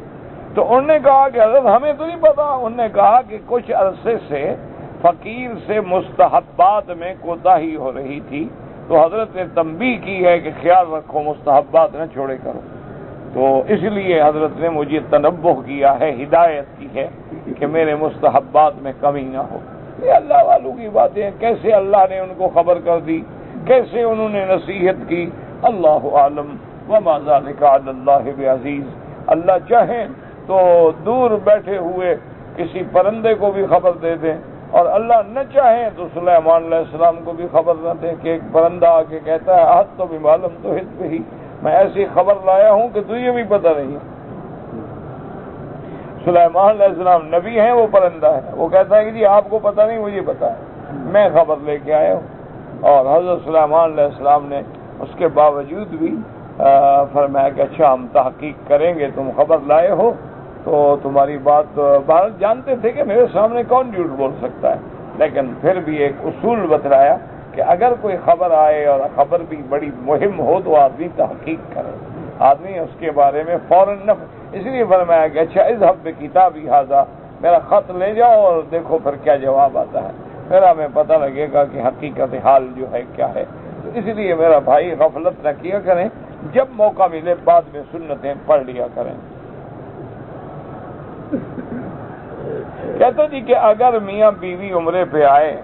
تو انہوں نے کہا کہ حضرت ہمیں تو نہیں پتا۔ انہوں نے کہا کہ کچھ عرصے سے فقیر سے مستحبات میں کوتاہی ہو رہی تھی، تو حضرت نے تنبیہ کی ہے کہ خیال رکھو مستحبات نہ چھوڑے کرو، تو اس لیے حضرت نے مجھے تنبہ کیا ہے، ہدایت کی ہے کہ میرے مستحبات میں کمی نہ ہو۔ یہ اللہ والوں کی باتیں ہیں، کیسے اللہ نے ان کو خبر کر دی، کیسے انہوں نے نصیحت کی، اللہ عالم وما ذلک علی اللہ بعزیز۔ اللہ چاہیں تو دور بیٹھے ہوئے کسی پرندے کو بھی خبر دے دیں، اور اللہ نہ چاہیں تو سلیمان علیہ السلام کو بھی خبر نہ دیں کہ ایک پرندہ آ کے کہتا ہے احط تو بمعلوم تو ہت بھی، میں ایسی خبر لایا ہوں کہ تجھے بھی پتہ نہیں ہے۔ سلیمان علیہ السلام نبی ہیں، وہ پرندہ ہے، وہ کہتا ہے کہ جی آپ کو پتہ نہیں مجھے پتہ ہے، میں خبر لے کے آیا ہوں۔ اور حضرت سلیمان علیہ السلام نے اس کے باوجود بھی فرمایا کہ اچھا ہم تحقیق کریں گے، تم خبر لائے ہو تو تمہاری بات بھارت جانتے تھے کہ میرے سامنے کون جھوٹ بول سکتا ہے، لیکن پھر بھی ایک اصول بتلایا کہ اگر کوئی خبر آئے اور خبر بھی بڑی مہم ہو تو آدمی تحقیق کرے، آدمی اس کے بارے میں فوراً اس لیے فرمایا کہ اچھا اذهب بکتابی ھذا، میرا خط لے جاؤ اور دیکھو پھر کیا جواب آتا ہے، پھر ہمیں پتہ لگے گا کہ حقیقت حال جو ہے کیا ہے۔ تو اس لیے میرا بھائی غفلت نہ کیا کریں، جب موقع ملے بعد میں سنتیں پڑھ لیا کریں۔ کہتے جی کہ اگر میاں بیوی عمرے پہ آئے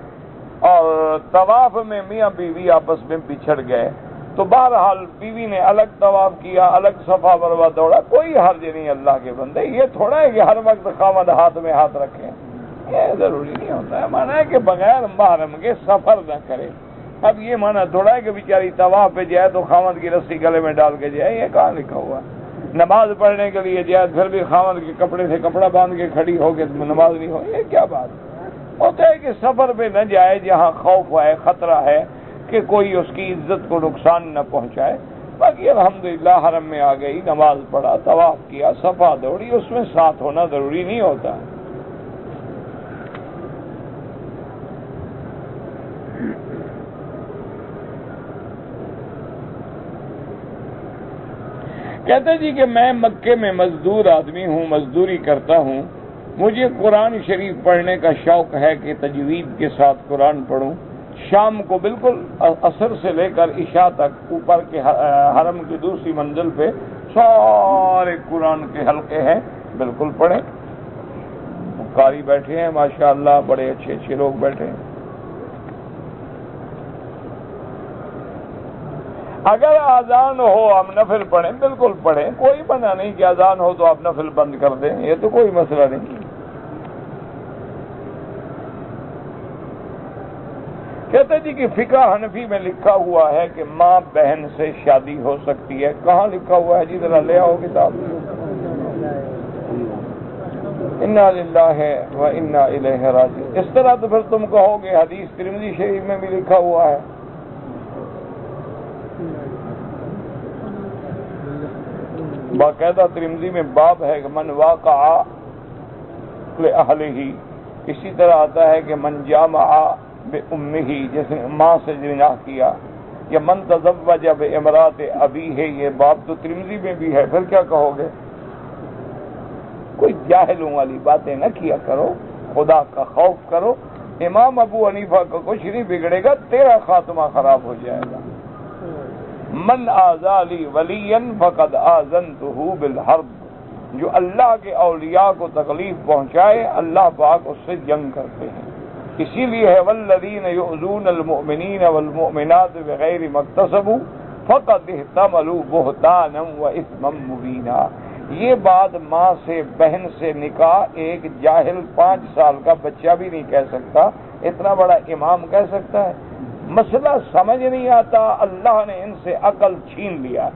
اور طواف میں میاں بیوی آپس میں بچھڑ گئے تو بہرحال بیوی نے الگ طواف کیا، الگ صفا مروا دوڑا، کوئی حرج نہیں اللہ کے بندے۔ یہ تھوڑا ہے کہ ہر وقت خاوند ہاتھ میں ہاتھ رکھیں، یہ ضروری نہیں ہوتا ہے۔ مانا ہے کہ بغیر محرم کے سفر نہ کرے۔ اب یہ مانا تھوڑا ہے کہ بیچاری طواف پہ جائے تو خاوند کی رسی گلے میں ڈال کے جائے، یہ کہاں لکھا ہوا ہے؟ نماز پڑھنے کے لیے جائے پھر بھی خاوند کے کپڑے سے کپڑا باندھ کے کھڑی ہو کے نماز نہیں ہو، یہ کیا بات ہوتا ہے کہ سفر پہ نہ جائے جہاں خوف ہے، خطرہ ہے کہ کوئی اس کی عزت کو نقصان نہ پہنچائے۔ باقی الحمدللہ حرم میں آ گئی، نماز پڑھا، طواف کیا، صفا دوڑی، اس میں ساتھ ہونا ضروری نہیں ہوتا۔ کہتے جی کہ میں مکے میں مزدور آدمی ہوں، مزدوری کرتا ہوں، مجھے قرآن شریف پڑھنے کا شوق ہے کہ تجوید کے ساتھ قرآن پڑھوں۔ شام کو بالکل عصر سے لے کر عشاء تک اوپر کے حرم کی دوسری منزل پہ سارے قرآن کے حلقے ہیں، بالکل پڑھیں۔ قاری بیٹھے ہیں ماشاءاللہ، بڑے اچھے اچھے لوگ بیٹھے ہیں۔ اگر اذان ہو ہم نفل پڑھیں، بالکل پڑھیں، کوئی منع نہیں کہ اذان ہو تو آپ نفل بند کر دیں، یہ تو کوئی مسئلہ نہیں۔ کہتے جی کہ فقہ حنفی میں لکھا ہوا ہے کہ ماں بہن سے شادی ہو سکتی ہے، کہاں لکھا ہوا ہے جی؟ ذرا لے آؤ کتاب۔ انا للہ و انا الیہ راجعون۔ اس طرح تو پھر تم کہو گے حدیث ترمذی شریف میں بھی لکھا ہوا ہے۔ باقاعدہ ترمذی میں باب ہے کہ من واقع لأہلہ، اسی طرح آتا ہے کہ من جامع بأمہ، جس نے ماں سے زنا کیا، یا من تزوج بامرأۃ ابیہ، یہ باب تو ترمذی میں بھی ہے۔ پھر کیا کہو گے؟ کوئی جاہلوں والی باتیں نہ کیا کرو، خدا کا خوف کرو۔ امام ابو حنیفہ کا کچھ نہیں بگڑے گا، تیرا خاتمہ خراب ہو جائے گا۔ من آذی ولیا فقد آذنتہ بالحرب، جو اللہ کے اولیاء کو تکلیف پہنچائے اللہ پاک اس سے جنگ کرتے ہیں۔ اسی لیے ہے والذین یؤذون المؤمنین والمؤمنات بغیر ما اکتسبوا فقد احتملوا بہتانا واثما مبینا۔ یہ بات ماں سے، بہن سے نکاح ایک جاہل 5 سال کا بچہ بھی نہیں کہہ سکتا، اتنا بڑا امام کہہ سکتا ہے؟ مسئلہ سمجھ نہیں آتا، اللہ نے ان سے عقل چھین لیا۔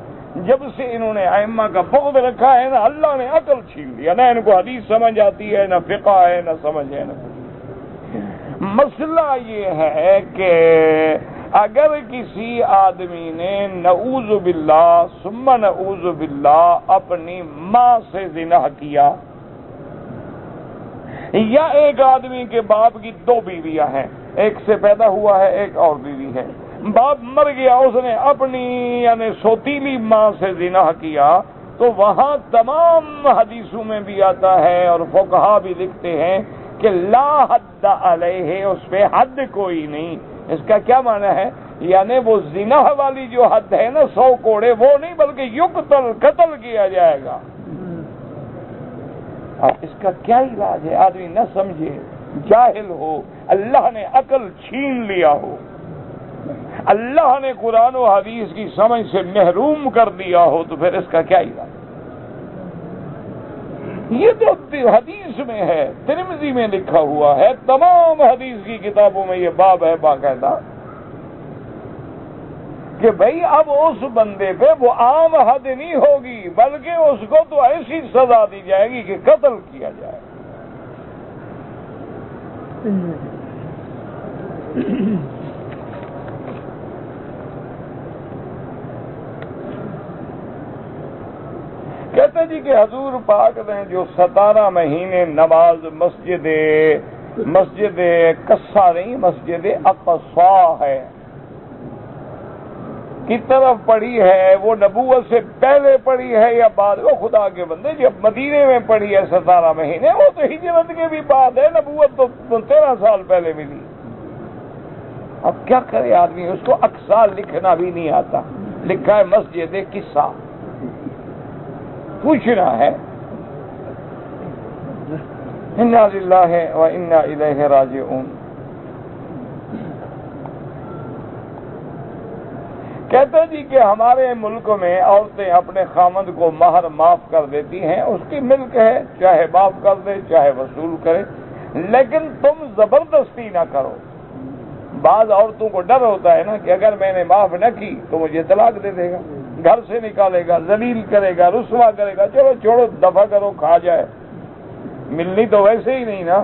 جب سے انہوں نے ائمہ کا بغض رکھا ہے نا، اللہ نے عقل چھین لیا، نہ ان کو حدیث سمجھ آتی ہے، نہ فقہ ہے، نہ سمجھ ہے، نہ کچھ۔ مسئلہ یہ ہے کہ اگر کسی آدمی نے نعوذ باللہ ثم نعوذ باللہ اپنی ماں سے زنا کیا، یا ایک آدمی کے باپ کی 2 بیویاں ہیں، ایک سے پیدا ہوا ہے، ایک اور بیوی ہے، باپ مر گیا، اس نے اپنی یعنی سوتیلی ماں سے زنا کیا، تو وہاں تمام حدیثوں میں بھی آتا ہے اور فقہا بھی لکھتے ہیں کہ لا حد علیہ، اس پہ حد کوئی نہیں۔ اس کا کیا معنی ہے؟ یعنی وہ زنا والی جو حد ہے نا 100 کوڑے، وہ نہیں بلکہ یقتل، قتل کیا جائے گا۔ اب اس کا کیا علاج ہے؟ آدمی نہ سمجھے، جاہل ہو، اللہ نے عقل چھین لیا ہو، اللہ نے قرآن و حدیث کی سمجھ سے محروم کر دیا ہو، تو پھر اس کا کیا علاج؟ یہ تو حدیث میں ہے، ترمذی میں لکھا ہوا ہے، تمام حدیث کی کتابوں میں یہ باب ہے باقاعدہ کہ بھئی اب اس بندے پہ وہ عام حد نہیں ہوگی، بلکہ اس کو تو ایسی سزا دی جائے گی کہ قتل کیا جائے۔ کہتے جی کہ حضور پاک نے جو 17 مہینے نماز مسجد قصہ نہیں، مسجد اقصی ہے کی طرف پڑھی ہے وہ نبوت سے پہلے پڑھی ہے یا بعد؟ وہ خدا کے بندے جب مدینے میں پڑھی ہے 17 مہینے، وہ تو ہجرت کے بھی بعد ہے، نبوت تو 13 سال پہلے ملی۔ اب کیا کرے آدمی، اس کو اقصا لکھنا بھی نہیں آتا، لکھا ہے مسجد قصہ، پوچھنا ہے انا للہ و انا الیہ راجعون۔ کہتے جی کہ ہمارے ملک میں عورتیں اپنے خامند کو مہر معاف کر دیتی ہیں، اس کی ملک ہے، چاہے معاف کر دے چاہے وصول کرے، لیکن تم زبردستی نہ کرو۔ بعض عورتوں کو ڈر ہوتا ہے نا کہ اگر میں نے معاف نہ کی تو مجھے طلاق دے دے گا، گھر سے نکالے گا، ذلیل کرے گا، رسوا کرے گا، چلو چھوڑو، دفع کرو، کھا جائے، ملنی تو ویسے ہی نہیں نا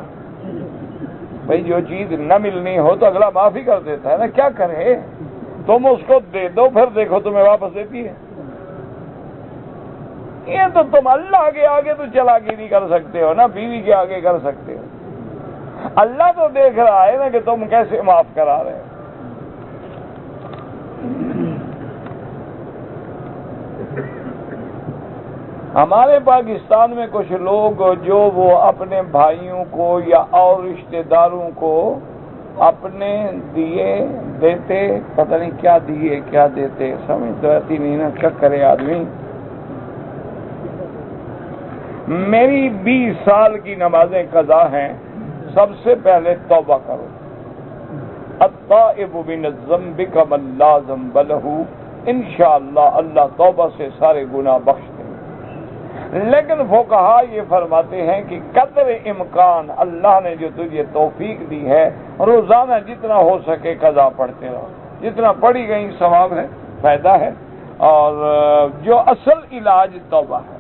بھائی، جو چیز نہ ملنی ہو تو اگلا معاف ہی کر دیتا ہے نا، کیا کرے؟ تم اس کو دے دو، پھر دیکھو تمہیں واپس دیتی ہے۔ یہ تو تم اللہ کے آگے تو چلاکی نہیں کر سکتے ہو نا، بیوی کے آگے کر سکتے ہو، اللہ تو دیکھ رہا ہے نا کہ تم کیسے معاف کرا رہے ہو۔ ہمارے پاکستان میں کچھ لوگ جو وہ اپنے بھائیوں کو یا اور رشتہ داروں کو اپنے دیے دیتے، پتہ نہیں کیا دیے کیا دیتے، سمجھ تو آتی نہیں نا، کیا کرے آدمی۔ میری 20 سال کی نمازیں قضا ہیں، سب سے پہلے توبہ کرو، التائب من الذنب کمن لا ذنب لہ، انشاءاللہ اللہ توبہ سے سارے گناہ بخش دیں۔ لیکن فقہا یہ فرماتے ہیں کہ قدر امکان اللہ نے جو تجھے توفیق دی ہے، روزانہ جتنا ہو سکے قضا پڑھتے رہو، جتنا پڑھی گئی ثواب ہے، فائدہ ہے، اور جو اصل علاج توبہ ہے۔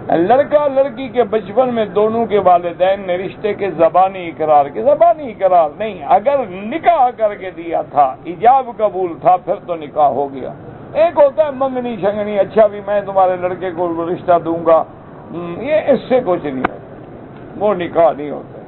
لڑکا لڑکی کے بچپن میں دونوں کے والدین نے رشتے کے زبانی اقرار نہیں، اگر نکاح کر کے دیا تھا، ایجاب قبول تھا، پھر تو نکاح ہو گیا۔ ایک ہوتا ہے منگنی شنگنی، اچھا بھی میں تمہارے لڑکے کو رشتہ دوں گا، یہ اس سے کچھ نہیں ہوتا، وہ نکاح نہیں ہوتا۔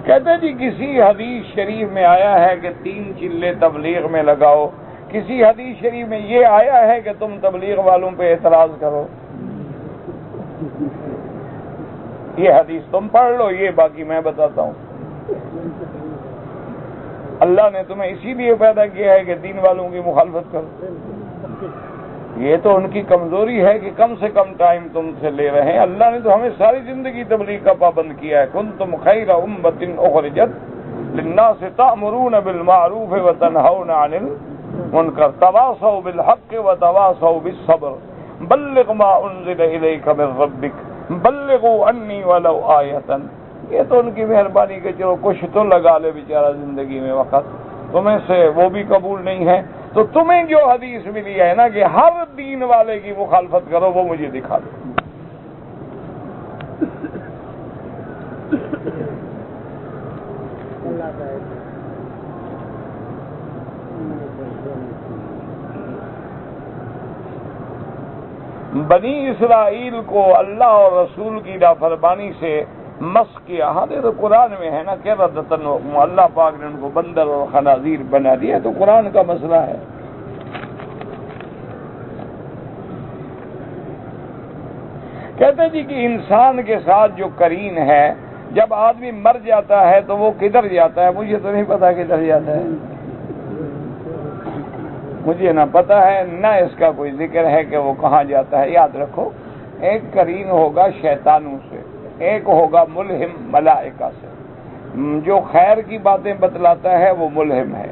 کہتے جی کسی حدیث شریف میں آیا ہے کہ 3 چلے تبلیغ میں لگاؤ، کسی حدیث شریف میں یہ آیا ہے کہ تم تبلیغ والوں پہ اعتراض کرو؟ یہ حدیث تم پڑھ لو، یہ باقی میں بتاتا ہوں۔ اللہ نے تمہیں اسی لیے پیدا کیا ہے کہ دین والوں کی مخالفت کرو، یہ تو ان کی کمزوری ہے کہ کم سے کم ٹائم تم سے لے رہے ہیں۔ اللہ نے تو ہمیں ساری زندگی تبلیغ کا پابند کیا ہے، کنتم خیر امۃ اخرجت للناس تأمرون بالمعروف وتنہون عن المنکر تواصوا بالحق وتواصوا بالصبر بلغ ما انزل الیک من ربک بلغوا انی ولو آیۃ۔ یہ تو ان کی مہربانی کہ چلو کچھ تو لگا لے بیچارہ زندگی میں وقت، تمہیں سے وہ بھی قبول نہیں ہے، تو تمہیں جو حدیث ملی ہے نا کہ ہر دین والے کی مخالفت کرو، وہ مجھے دکھا دو۔ بنی اسرائیل کو اللہ اور رسول کی نافرمانی سے مسخ کیا، ہمارے تو قرآن میں ہے نا کہ ردتن، اللہ پاک نے ان کو بندر اور خنازیر بنا دیا، تو قرآن کا مسئلہ ہے۔ کہتے جی کہ انسان کے ساتھ جو قرین ہے، جب آدمی مر جاتا ہے تو وہ کدھر جاتا ہے؟ مجھے تو نہیں پتا کدھر جاتا ہے، مجھے نہ پتا ہے نہ اس کا کوئی ذکر ہے کہ وہ کہاں جاتا ہے۔ یاد رکھو، ایک قرین ہوگا شیطانوں سے، ایک ہوگا ملہم ملائکہ سے۔ جو خیر کی باتیں بتلاتا ہے وہ ملہم ہے،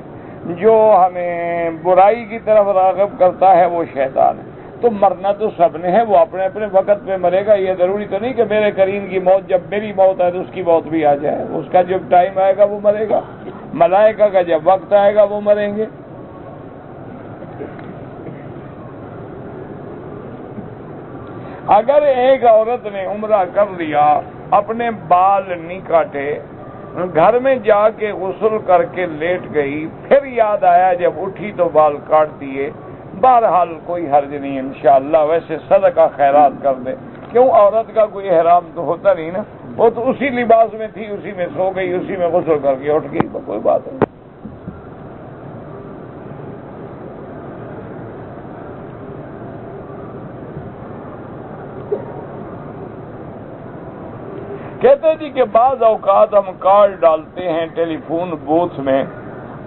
جو ہمیں برائی کی طرف راغب کرتا ہے وہ شیطان ہے۔ تو مرنا تو سب نے ہے، وہ اپنے اپنے وقت پہ مرے گا، یہ ضروری تو نہیں کہ میرے قرین کی موت جب میری موت آئے تو اس کی موت بھی آ جائے، اس کا جب ٹائم آئے گا وہ مرے گا، ملائکہ کا جب وقت آئے گا وہ مریں گے۔ اگر ایک عورت نے عمرہ کر لیا، اپنے بال نہیں کاٹے، گھر میں جا کے غسل کر کے لیٹ گئی، پھر یاد آیا جب اٹھی تو بال کاٹ دیے، بہرحال کوئی حرج نہیں انشاءاللہ. ویسے صدقہ خیرات کر دے. کیوں عورت کا کوئی احرام تو ہوتا نہیں نا, وہ تو اسی لباس میں تھی, اسی میں سو گئی, اسی میں غسل کر کے اٹھ گئی, تو کوئی بات نہیں. کہتے جی کہ بعض اوقات ہم کارڈ ڈالتے ہیں ٹیلی فون بوتھ میں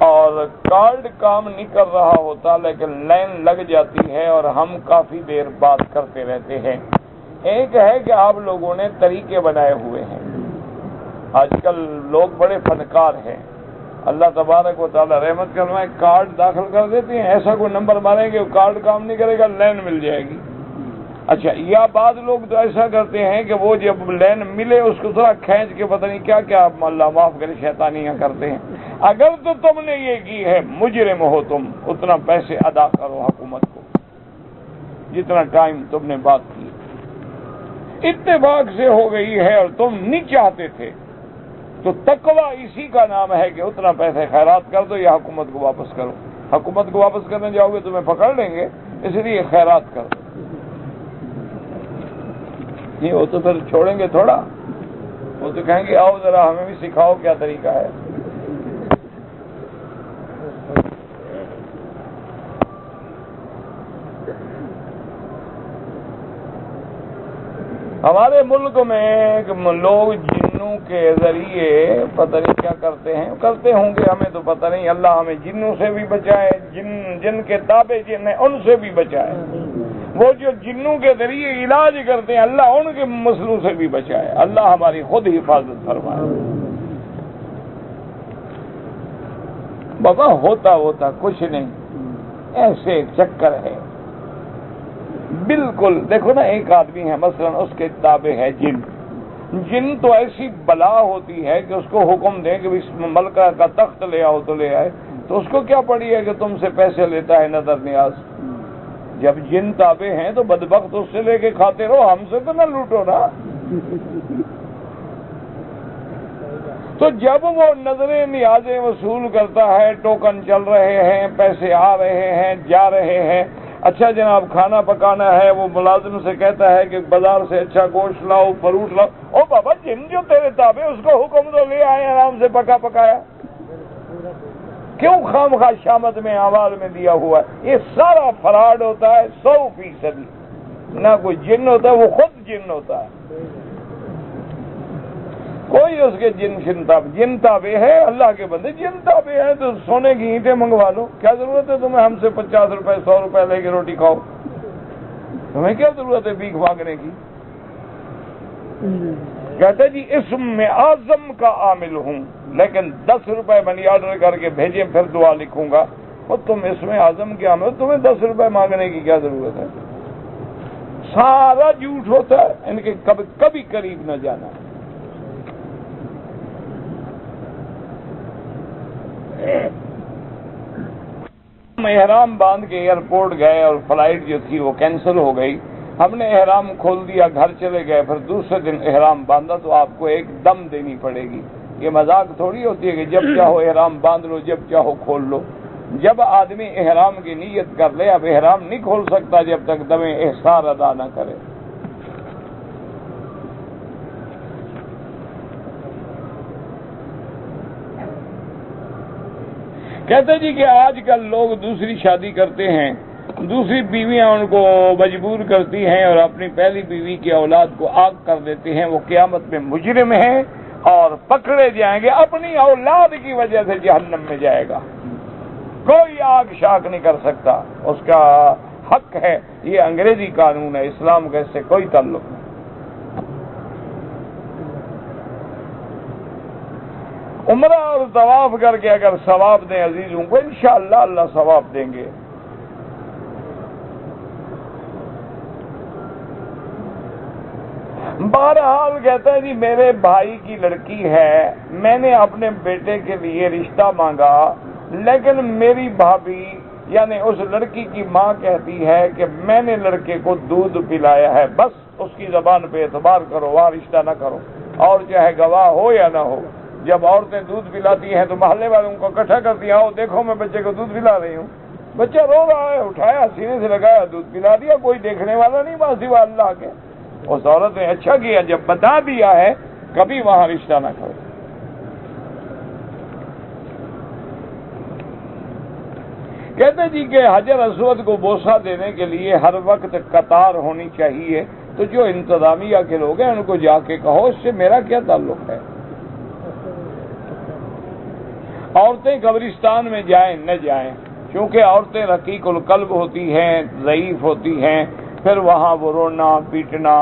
اور کارڈ کام نہیں کر رہا ہوتا, لیکن لائن لگ جاتی ہے اور ہم کافی دیر بات کرتے رہتے ہیں. ایک ہے کہ آپ لوگوں نے طریقے بنائے ہوئے ہیں. آج کل لوگ بڑے فنکار ہیں, اللہ تبارک و تعالی رحمت کرنا, کارڈ داخل کر دیتے ہیں, ایسا کوئی نمبر ماریں گے کارڈ کام نہیں کرے گا, لائن مل جائے گی. اچھا, یا بعض لوگ تو ایسا کرتے ہیں کہ وہ جب لین ملے اس کو تھوڑا کھینچ کے پتہ نہیں کیا کیا, اللہ معاف کرے, شیطانیاں کرتے ہیں. اگر تو تم نے یہ کی ہے, مجرم ہو تم, اتنا پیسے ادا کرو حکومت کو جتنا ٹائم تم نے بات کی. اتفاق سے ہو گئی ہے اور تم نہیں چاہتے تھے, تو تقویٰ اسی کا نام ہے کہ اتنا پیسے خیرات کر دو یا حکومت کو واپس کرو. حکومت کو واپس کرنے جاؤ گے تمہیں پکڑ لیں گے, اس لیے خیرات کر دو. نہیں, وہ تو پھر چھوڑیں گے تھوڑا, وہ تو کہیں گے آؤ ذرا ہمیں بھی سکھاؤ کیا طریقہ ہے. ہمارے ملک میں لوگ جنوں کے ذریعے پتہ نہیں کیا کرتے ہیں, کرتے ہوں گے, ہمیں تو پتہ نہیں. اللہ ہمیں جنوں سے بھی بچائے, جن کے تابع جن ہیں ان سے بھی بچائے. وہ جو جنوں کے ذریعے علاج کرتے ہیں, اللہ ان کے مسئلوں سے بھی بچائے. اللہ ہماری خود حفاظت فرمائے. بابا ہوتا کچھ نہیں, ایسے چکر ہے بالکل. دیکھو نا, ایک آدمی ہے مثلا, اس کے تابع ہے جن. جن تو ایسی بلا ہوتی ہے کہ اس کو حکم دیں کہ اس ملکہ کا تخت لے آؤ تو لے آئے, تو اس کو کیا پڑی ہے کہ تم سے پیسے لیتا ہے نظر نیاز. جب جن تابع ہیں تو بدبخت اس سے لے کے کھاتے رہو, ہم سے تو نہ لوٹو نا. تو جب وہ نظریں نیازیں وصول کرتا ہے, ٹوکن چل رہے ہیں, پیسے آ رہے ہیں, جا رہے ہیں. اچھا جناب کھانا پکانا ہے, وہ ملازم سے کہتا ہے کہ بازار سے اچھا گوشت لاؤ, فروٹ لاؤ. او بابا, جن جو تیرے تابع اس کو حکم تو لے آئے آرام سے پکا پکایا. کیوں خواہ شامت میں آواز میں دیا ہوا ہے. یہ سارا فراڈ ہوتا ہے 100%. نہ کوئی جن ہوتا ہے, وہ خود جن ہوتا ہے. کوئی اس کے جن تابع ہے. اللہ کے بندے جن تابع ہیں تو سونے کی اینٹیں منگوا لو. کیا ضرورت ہے تمہیں ہم سے 50 روپے 100 روپے لے کے روٹی کھاؤ؟ تمہیں کیا ضرورت ہے بھیک مانگنے کی؟ کہتے جی اسم میں اعظم کا عامل ہوں, لیکن 10 روپے منی آرڈر کر کے بھیجیں پھر دعا لکھوں گا. اور تم اس میں اعظم کے عامل, تمہیں 10 روپے مانگنے کی کیا ضرورت ہے؟ سارا جھوٹ ہوتا ہے. ان کے کبھی قریب نہ جانا. ہم احرام باندھ کے ایئرپورٹ گئے اور فلائٹ جو تھی وہ کینسل ہو گئی. ہم نے احرام کھول دیا, گھر چلے گئے, پھر دوسرے دن احرام باندھا تو آپ کو ایک دم دینی پڑے گی. یہ مذاق تھوڑی ہوتی ہے کہ جب چاہو احرام باندھ لو, جب چاہو کھول لو. جب آدمی احرام کی نیت کر لے, اب احرام نہیں کھول سکتا جب تک دم احسار ادا نہ کرے. کہتے جی کہ آج کل لوگ دوسری شادی کرتے ہیں, دوسری بیویاں ان کو مجبور کرتی ہیں اور اپنی پہلی بیوی کی اولاد کو آگ کر دیتے ہیں. وہ قیامت میں مجرم ہیں اور پکڑے جائیں گے. اپنی اولاد کی وجہ سے جہنم میں جائے گا. کوئی آگ شاک نہیں کر سکتا, اس کا حق ہے. یہ انگریزی قانون ہے, اسلام کا اس سے کوئی تعلق نہیں. عمرہ اور طواف کر کے اگر ثواب دیں عزیزوں کو, انشاءاللہ اللہ ثواب دیں گے. بہرحال کہتا ہے جی میرے بھائی کی لڑکی ہے, میں نے اپنے بیٹے کے لیے رشتہ مانگا, لیکن میری بھابھی یعنی اس لڑکی کی ماں کہتی ہے کہ میں نے لڑکے کو دودھ پلایا ہے, بس اس کی زبان پہ اعتبار کرو, وہاں رشتہ نہ کرو, اور چاہے گواہ ہو یا نہ ہو. جب عورتیں دودھ پلاتی ہیں تو محلے والوں کو اکٹھا کرتی ہیں, آؤ دیکھو میں بچے کو دودھ پلا رہی ہوں. بچہ رو رہا ہے، اٹھایا سینے سے لگایا، دودھ پلا دیا، کوئی دیکھنے والا نہیں وہاں سوا اللہ کے۔ اس عورت نے اچھا کیا، جب بتا دیا ہے کبھی وہاں رشتہ نہ کرو۔ کہتے جی کہ حجر اسود کو بوسہ دینے کے لیے ہر وقت قطار ہونی چاہیے، تو جو انتظامیہ کے لوگ ہیں ان کو جا کے کہو اس سے میرا کیا تعلق ہے؟ عورتیں قبرستان میں جائیں نہ جائیں، کیونکہ عورتیں رقیق القلب ہوتی ہیں، ضعیف ہوتی ہیں، پھر وہاں وہ رونا پیٹنا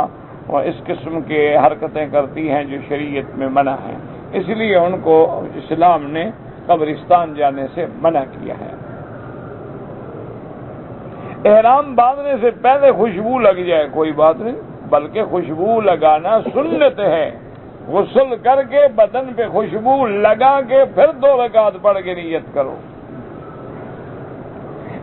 اور اس قسم کے حرکتیں کرتی ہیں جو شریعت میں منع ہیں، اس لیے ان کو اسلام نے قبرستان جانے سے منع کیا ہے۔ احرام باندھنے سے پہلے خوشبو لگ جائے کوئی بات نہیں، بلکہ خوشبو لگانا سنت ہے۔ غسل کر کے بدن پہ خوشبو لگا کے پھر 2 رکعت پڑھ کے نیت کرو۔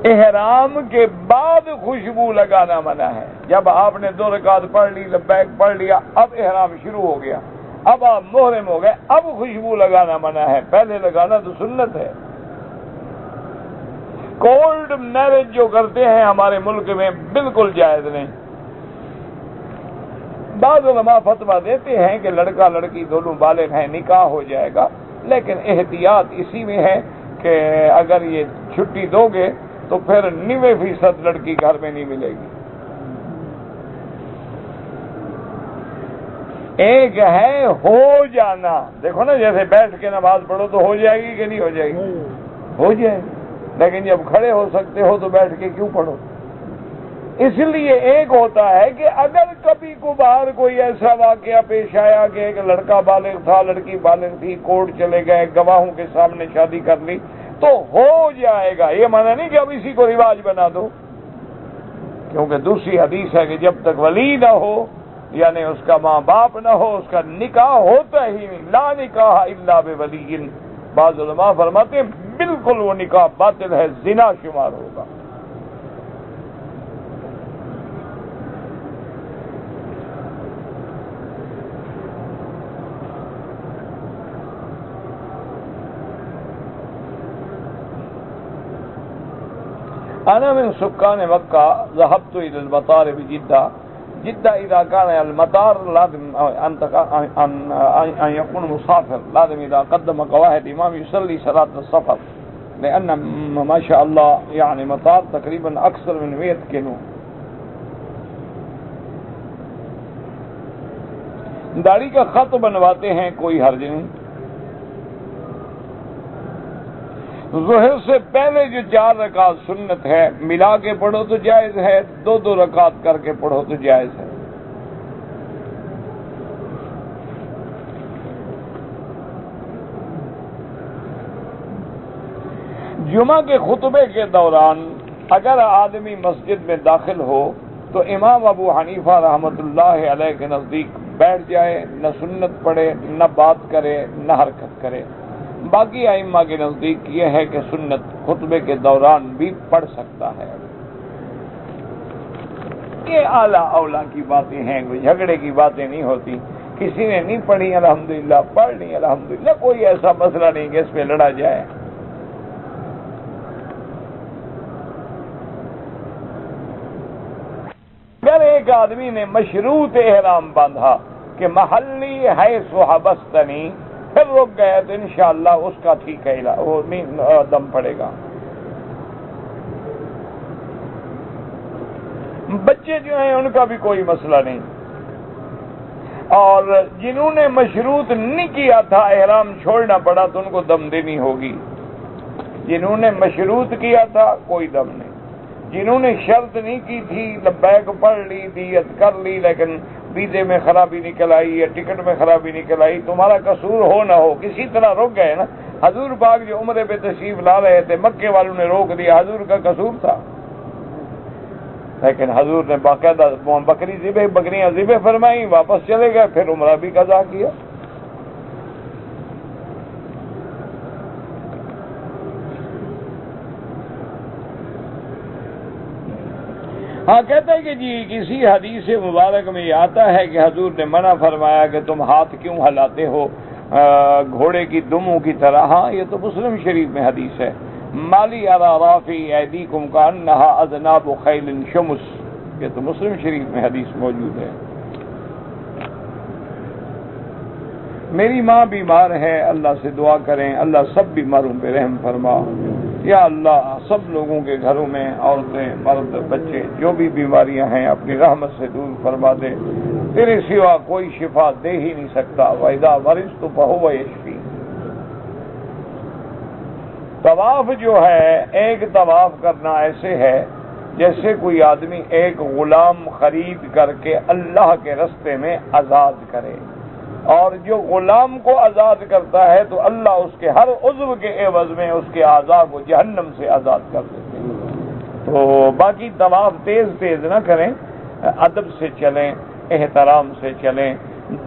احرام کے بعد خوشبو لگانا منع ہے۔ جب آپ نے 2 رکعت پڑھ لی، لبیک پڑھ لیا، اب احرام شروع ہو گیا، اب آپ محرم ہو گئے، اب خوشبو لگانا منع ہے، پہلے لگانا تو سنت ہے۔ کولڈ میرج جو کرتے ہیں ہمارے ملک میں بالکل جائز نہیں۔ بعض علماء فتویٰ دیتے ہیں کہ لڑکا لڑکی دونوں بالغ ہیں، نکاح ہو جائے گا، لیکن احتیاط اسی میں ہے کہ اگر یہ چھٹی دو گے تو پھر 90% لڑکی گھر میں نہیں ملے گی۔ ایک ہے ہو جانا، دیکھو نا جیسے بیٹھ کے نماز پڑھو تو ہو جائے گی کہ نہیں ہو جائے گی؟ ہو جائے گی، لیکن جب کھڑے ہو سکتے ہو تو بیٹھ کے کیوں پڑھو؟ اس لیے ایک ہوتا ہے کہ اگر کبھی کبھار کوئی ایسا واقعہ پیش آیا کہ ایک لڑکا بالغ تھا، لڑکی بالغ تھی، کورٹ چلے گئے، گواہوں کے سامنے شادی کر لی تو ہو جائے گا، یہ معنی نہیں کہ اب اسی کو رواج بنا دو، کیونکہ دوسری حدیث ہے کہ جب تک ولی نہ ہو، یعنی اس کا ماں باپ نہ ہو، اس کا نکاح ہوتا ہی نہیں، لا نکاح الا بولی۔ بعض علماء فرماتے ہیں بالکل وہ نکاح باطل ہے، زنا شمار ہوگا۔ انا من سکان مکہ ذهبت الى المطار بجدہ جدہ اذا كان المطار لازم ان يكون مسافر، لازم اذا قدم قواعد امام يصلي صلاة السفر، لان ما شاء الله يعني مطار تقریبا اکثر من 100 کلو۔ داڑھی کا خط بنواتے ہیں کوئی حرج نہیں۔ ظہر سے پہلے جو 4 رکعت سنت ہے ملا کے پڑھو تو جائز ہے، 2 رکعت کر کے پڑھو تو جائز ہے۔ جمعہ کے خطبے کے دوران اگر آدمی مسجد میں داخل ہو تو امام ابو حنیفہ رحمۃ اللہ علیہ کے نزدیک بیٹھ جائے، نہ سنت پڑھے، نہ بات کرے، نہ حرکت کرے۔ باقی ائمہ کے نزدیک یہ ہے کہ سنت خطبے کے دوران بھی پڑھ سکتا ہے۔ یہ اعلیٰ اولا کی باتیں ہیں، کوئی جھگڑے کی باتیں نہیں ہوتی۔ کسی نے نہیں پڑھی الحمدللہ، پڑھ لی الحمدللہ، کوئی ایسا مسئلہ نہیں کہ اس پہ لڑا جائے۔ اگر ایک آدمی نے مشروط احرام باندھا کہ محلی ہے حبستنی، پھر رک گیا تو انشاءاللہ اس کا ٹھیک ہے، وہ دم پڑے گا۔ بچے جو ہیں ان کا بھی کوئی مسئلہ نہیں، اور جنہوں نے مشروط نہیں کیا تھا احرام چھوڑنا پڑا تو ان کو دم دینی ہوگی۔ جنہوں نے مشروط کیا تھا کوئی دم نہیں، جنہوں نے شرط نہیں کی تھی لبیک پڑھ لی، دیت کر لی، لیکن ویزے میں خرابی نکل آئی یا ٹکٹ میں خرابی نکل آئی، تمہارا قصور ہو نہ ہو کسی طرح رک گئے نا۔ حضور پاک جو عمرے پہ تشریف لا رہے تھے، مکے والوں نے روک دیا، حضور کا قصور تھا، لیکن حضور نے باقاعدہ بکریاں ذبح فرمائی، واپس چلے گئے، پھر عمرہ بھی قضا کیا۔ ہاں کہتا ہے کہ جی کسی حدیث مبارک میں یہ آتا ہے کہ حضور نے منع فرمایا کہ تم ہاتھ کیوں ہلاتے ہو گھوڑے کی دموں کی طرح۔ ہاں یہ تو مسلم شریف میں حدیث ہے، مالی ارا رافی ایدیکم کانہا اذناب خیل شمس، یہ تو مسلم شریف میں حدیث موجود ہے۔ میری ماں بیمار ہے، اللہ سے دعا کریں اللہ سب بیماروں پہ رحم فرما۔ یا اللہ سب لوگوں کے گھروں میں عورتیں مرد بچے جو بھی بیماریاں ہیں اپنی رحمت سے دور فرما دے، تیرے سوا کوئی شفا دے ہی نہیں سکتا۔ وَإِذَا مَرِضْتُ فَهُوَ يَشْفِينِ۔ طواف جو ہے، ایک طواف کرنا ایسے ہے جیسے کوئی آدمی ایک غلام خرید کر کے اللہ کے رستے میں آزاد کرے، اور جو غلام کو آزاد کرتا ہے تو اللہ اس کے ہر عضو کے عوض میں اس کے اعضاء کو جہنم سے آزاد کر دیتے ہیں۔ تو باقی طواف تیز تیز نہ کریں، ادب سے چلیں، احترام سے چلیں،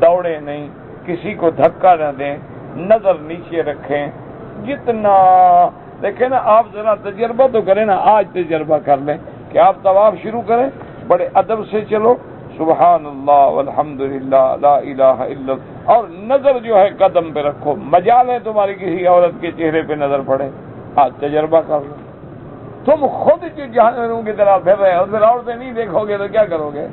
دوڑیں نہیں، کسی کو دھکا نہ دیں، نظر نیچے رکھیں۔ جتنا دیکھیں نا، آپ ذرا تجربہ تو کریں نا، آج تجربہ کر لیں کہ آپ طواف شروع کریں، بڑے ادب سے چلو، سبحان اللہ والحمد للہ لا الہ الا اللہ، اور نظر جو ہے قدم پہ رکھو، مجال ہے تمہاری کسی عورت کے چہرے پہ نظر پڑے، آج تجربہ کر لو۔ تم خود جو جہنم کی طرح پھر رہے ہو، پھر عورتیں نہیں دیکھو گے تو کیا کرو گے؟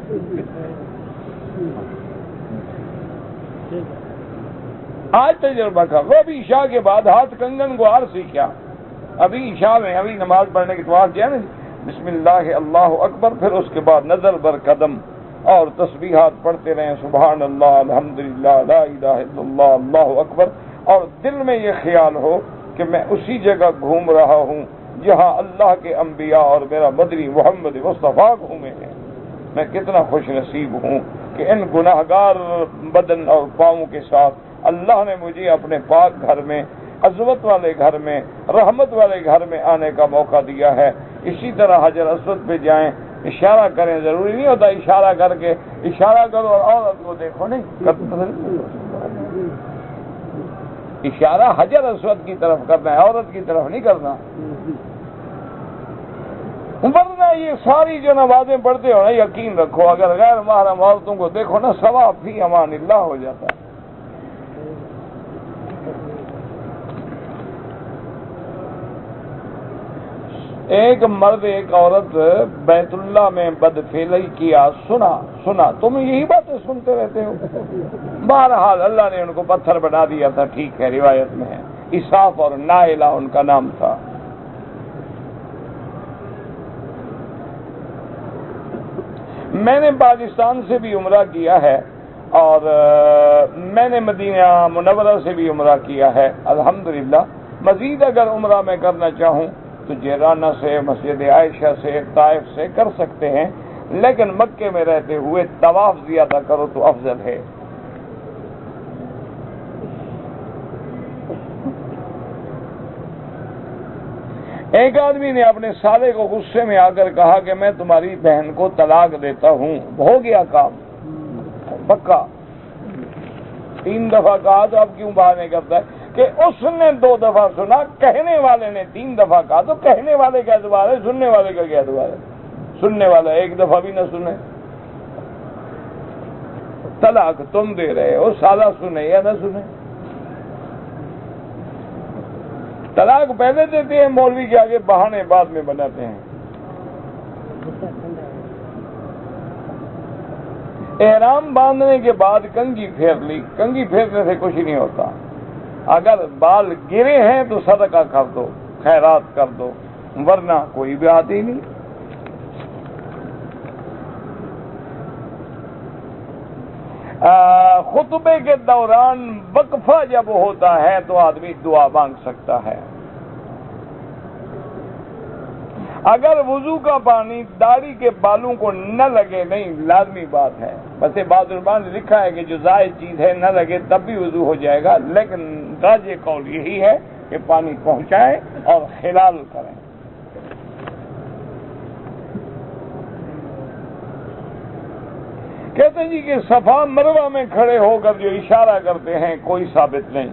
آج تجربہ کر لو۔ ابھی عشاء کے بعد ہاتھ کنگن گوار سیکھا، ابھی عشاء میں ابھی نماز پڑھنے کے بعد کیا نا، بسم اللہ اللہ اکبر، پھر اس کے بعد نظر بر قدم اور تسبیحات پڑھتے رہیں، سبحان اللہ الحمدللہ لا الہ الا اللہ اللہ اکبر، اور دل میں یہ خیال ہو کہ میں اسی جگہ گھوم رہا ہوں جہاں اللہ کے انبیاء اور میرا مدنی محمد مصطفیٰ گھومے ہیں۔ میں کتنا خوش نصیب ہوں کہ ان گناہگار بدن اور پاؤں کے ساتھ اللہ نے مجھے اپنے پاک گھر میں، عظمت والے گھر میں، رحمت والے گھر میں آنے کا موقع دیا ہے۔ اسی طرح حجر اسود پہ جائیں، اشارہ کریں، ضروری نہیں ہوتا اشارہ کر کے اشارہ کرو اور عورت کو دیکھو، نہیں، اشارہ حجر اسود کی طرف کرنا ہے، عورت کی طرف نہیں کرنا۔ ورنہ یہ ساری جو نمازیں پڑھتے ہو نا، یقین رکھو اگر غیر محرم عورتوں کو دیکھو نا، ثواب فی امان اللہ ہو جاتا ہے۔ ایک مرد ایک عورت بیت اللہ میں بدفعلی کیا، سنا، تم یہی باتیں سنتے رہتے ہو۔ بہرحال اللہ نے ان کو پتھر بنا دیا تھا، ٹھیک ہے، روایت میں ہے، اساف اور نائلہ ان کا نام تھا۔ میں نے پاکستان سے بھی عمرہ کیا ہے اور میں نے مدینہ منورہ سے بھی عمرہ کیا ہے الحمدللہ۔ مزید اگر عمرہ میں کرنا چاہوں تو جیرانہ سے، مسجد عائشہ سے، طائف سے کر سکتے ہیں، لیکن مکے میں رہتے ہوئے طواف زیادہ کرو تو افضل ہے۔ ایک آدمی نے اپنے سالے کو غصے میں آ کر کہا کہ میں تمہاری بہن کو طلاق دیتا ہوں، ہو گیا کام پکا۔ 3 دفعہ کہا تو اب کیوں بہانے کرتا ہے کہ اس نے 2 دفعہ سنا، کہنے والے نے 3 دفعہ کہا، تو کہنے والے کا اعتبار ہے، سننے والے کا کیا اعتبار ہے؟ سننے والا 1 دفعہ بھی نہ سنے، طلاق تم دے رہے ہو، سالہ سنے یا نہ سنے، طلاق پہلے دیتے ہیں، مولوی کے آگے بہانے بعد میں بناتے ہیں۔ احرام باندھنے کے بعد کنگھی پھیر لی، کنگھی پھیرنے سے کچھ نہیں ہوتا، اگر بال گرے ہیں تو صدقہ کر دو، خیرات کر دو، ورنہ کوئی بات ہی نہیں۔ خطبے کے دوران وقفہ جب ہوتا ہے تو آدمی دعا مانگ سکتا ہے۔ اگر وضو کا پانی داڑھی کے بالوں کو نہ لگے، نہیں لازمی بات ہے، ویسے بعض علماء نے لکھا ہے کہ جو زائد چیز ہے نہ لگے تب بھی وضو ہو جائے گا، لیکن راجح قول یہی ہے کہ پانی پہنچائیں اور خلال کریں۔ کہتے ہیں جی کہ صفا مروہ میں کھڑے ہو کر جو اشارہ کرتے ہیں کوئی ثابت نہیں۔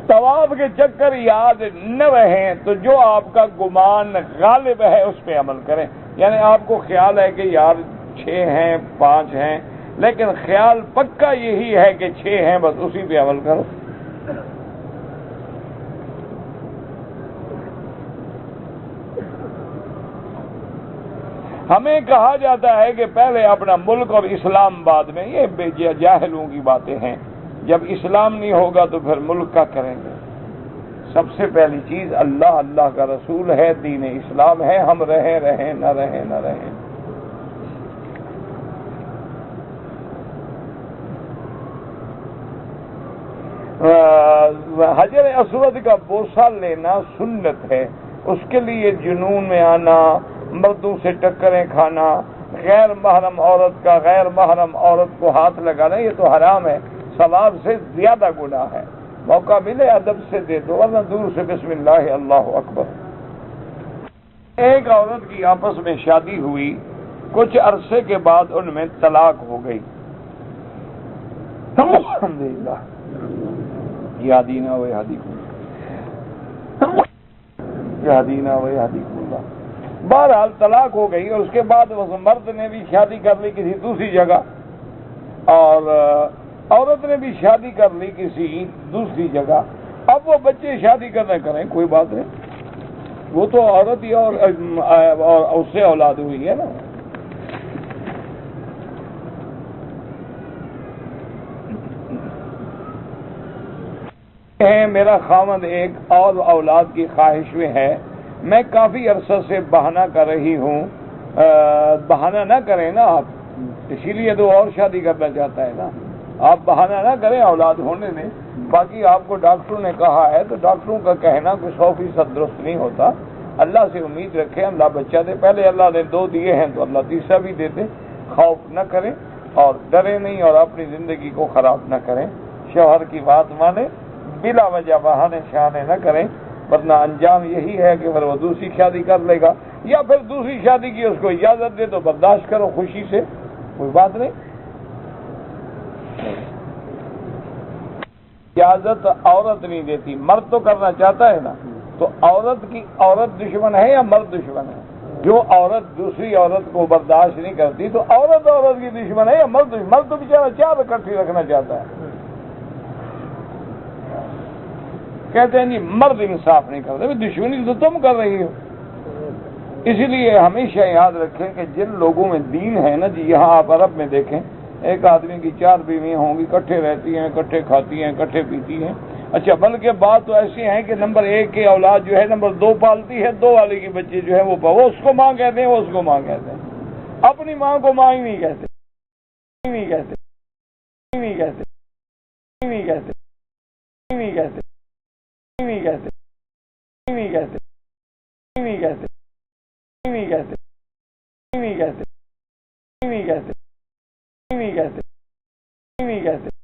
طواف کے چکر یاد نہ رہیں تو جو آپ کا گمان غالب ہے اس پہ عمل کریں، یعنی آپ کو خیال ہے کہ یار 6 ہیں 5 ہیں، لیکن خیال پکا یہی ہے کہ 6 ہیں، بس اسی پہ عمل کرو۔ ہمیں کہا جاتا ہے کہ پہلے اپنا ملک اور اسلام بعد میں، یہ جاہلوں کی باتیں ہیں. جب اسلام نہیں ہوگا تو پھر ملک کا کریں گے؟ سب سے پہلی چیز اللہ، اللہ کا رسول ہے، دین اسلام ہے، ہم رہیں نہ رہیں. حجر اسود کا بوسہ لینا سنت ہے. اس کے لیے جنون میں آنا، مردوں سے ٹکریں کھانا، غیر محرم عورت کا غیر محرم عورت کو ہاتھ لگانا، یہ تو حرام ہے، ثواب سے زیادہ گناہ ہے. موقع ملے ادب سے دے دو، ورنہ دور سے بسم اللہ اللہ اکبر. ایک عورت کی آپس میں شادی ہوئی، کچھ عرصے کے بعد ان میں طلاق ہو گئی. الحمدللہ یادینا و یہدیکم اللہ. بہرحال طلاق ہو گئی، اور اس کے بعد اس مرد نے بھی شادی کر لی کسی دوسری جگہ، اور عورت نے بھی شادی کر لی کسی دوسری جگہ. اب وہ بچے شادی کریں کوئی بات نہیں، وہ تو عورت ہی اور اس سے اولاد ہوئی ہے نا. میرا خاوند ایک اور اولاد کی خواہش میں ہے، میں کافی عرصہ سے بہانہ کر رہی ہوں. بہانہ نہ کریں نا آپ، اسی لیے تو اور شادی کرنا چاہتا ہے نا. آپ بہانہ نہ کریں، اولاد ہونے دیں. باقی آپ کو ڈاکٹروں نے کہا ہے تو ڈاکٹروں کا کہنا کوئی 100% درست نہیں ہوتا. اللہ سے امید رکھیں، اللہ بچہ دے. پہلے اللہ نے 2 دیے ہیں تو اللہ تیسرا بھی دیتے. خوف نہ کریں اور ڈرے نہیں، اور اپنی زندگی کو خراب نہ کریں. شوہر کی بات مانیں، بلا وجہ بہانے شہانے نہ کریں، ورنہ انجام یہی ہے کہ پھر وہ دوسری شادی کر لے گا، یا پھر دوسری شادی کی اس کو اجازت دے تو برداشت کرو خوشی سے، کوئی بات نہیں. اجازت عورت نہیں دیتی، مرد تو کرنا چاہتا ہے نا. تو عورت دشمن ہے یا مرد دشمن ہے؟ جو عورت دوسری عورت کو برداشت نہیں کرتی تو عورت کی دشمن ہے یا مرد دشمن؟ مرد تو بیچارہ چار اکٹھی رکھنا چاہتا ہے. کہتے ہیں جی مرد انصاف نہیں کرتے، دشمنی تو تم کر رہی ہو. اسی لیے ہمیشہ یاد رکھیں کہ جن لوگوں میں دین ہے نا جی، یہاں آپ عرب میں دیکھیں، ایک آدمی کی 4 بیویاں ہوں گی، کٹھے رہتی ہیں، کٹھے کھاتی ہیں، کٹھے پیتی ہیں. اچھا، بلکہ بات تو ایسی ہے کہ نمبر 1 کی اولاد جو ہے نمبر 2 پالتی ہے، 2 والے کی بچے جو ہے وہ اس کو ماں کہتے ہیں، وہ اس کو ماں کہتے ہیں. اپنی ماں کو ماں ہی نہیں کہتے، نہیں کہتے، نہیں کہتے، نہیں کہتے، نہیں کہتے، نہیں کہتے، نہیں کہتے، نہیں کہتے، نہیں کہتے، نہیں کہتے، نہیں کہتے، نہیں کہتے، نہیں کہتے.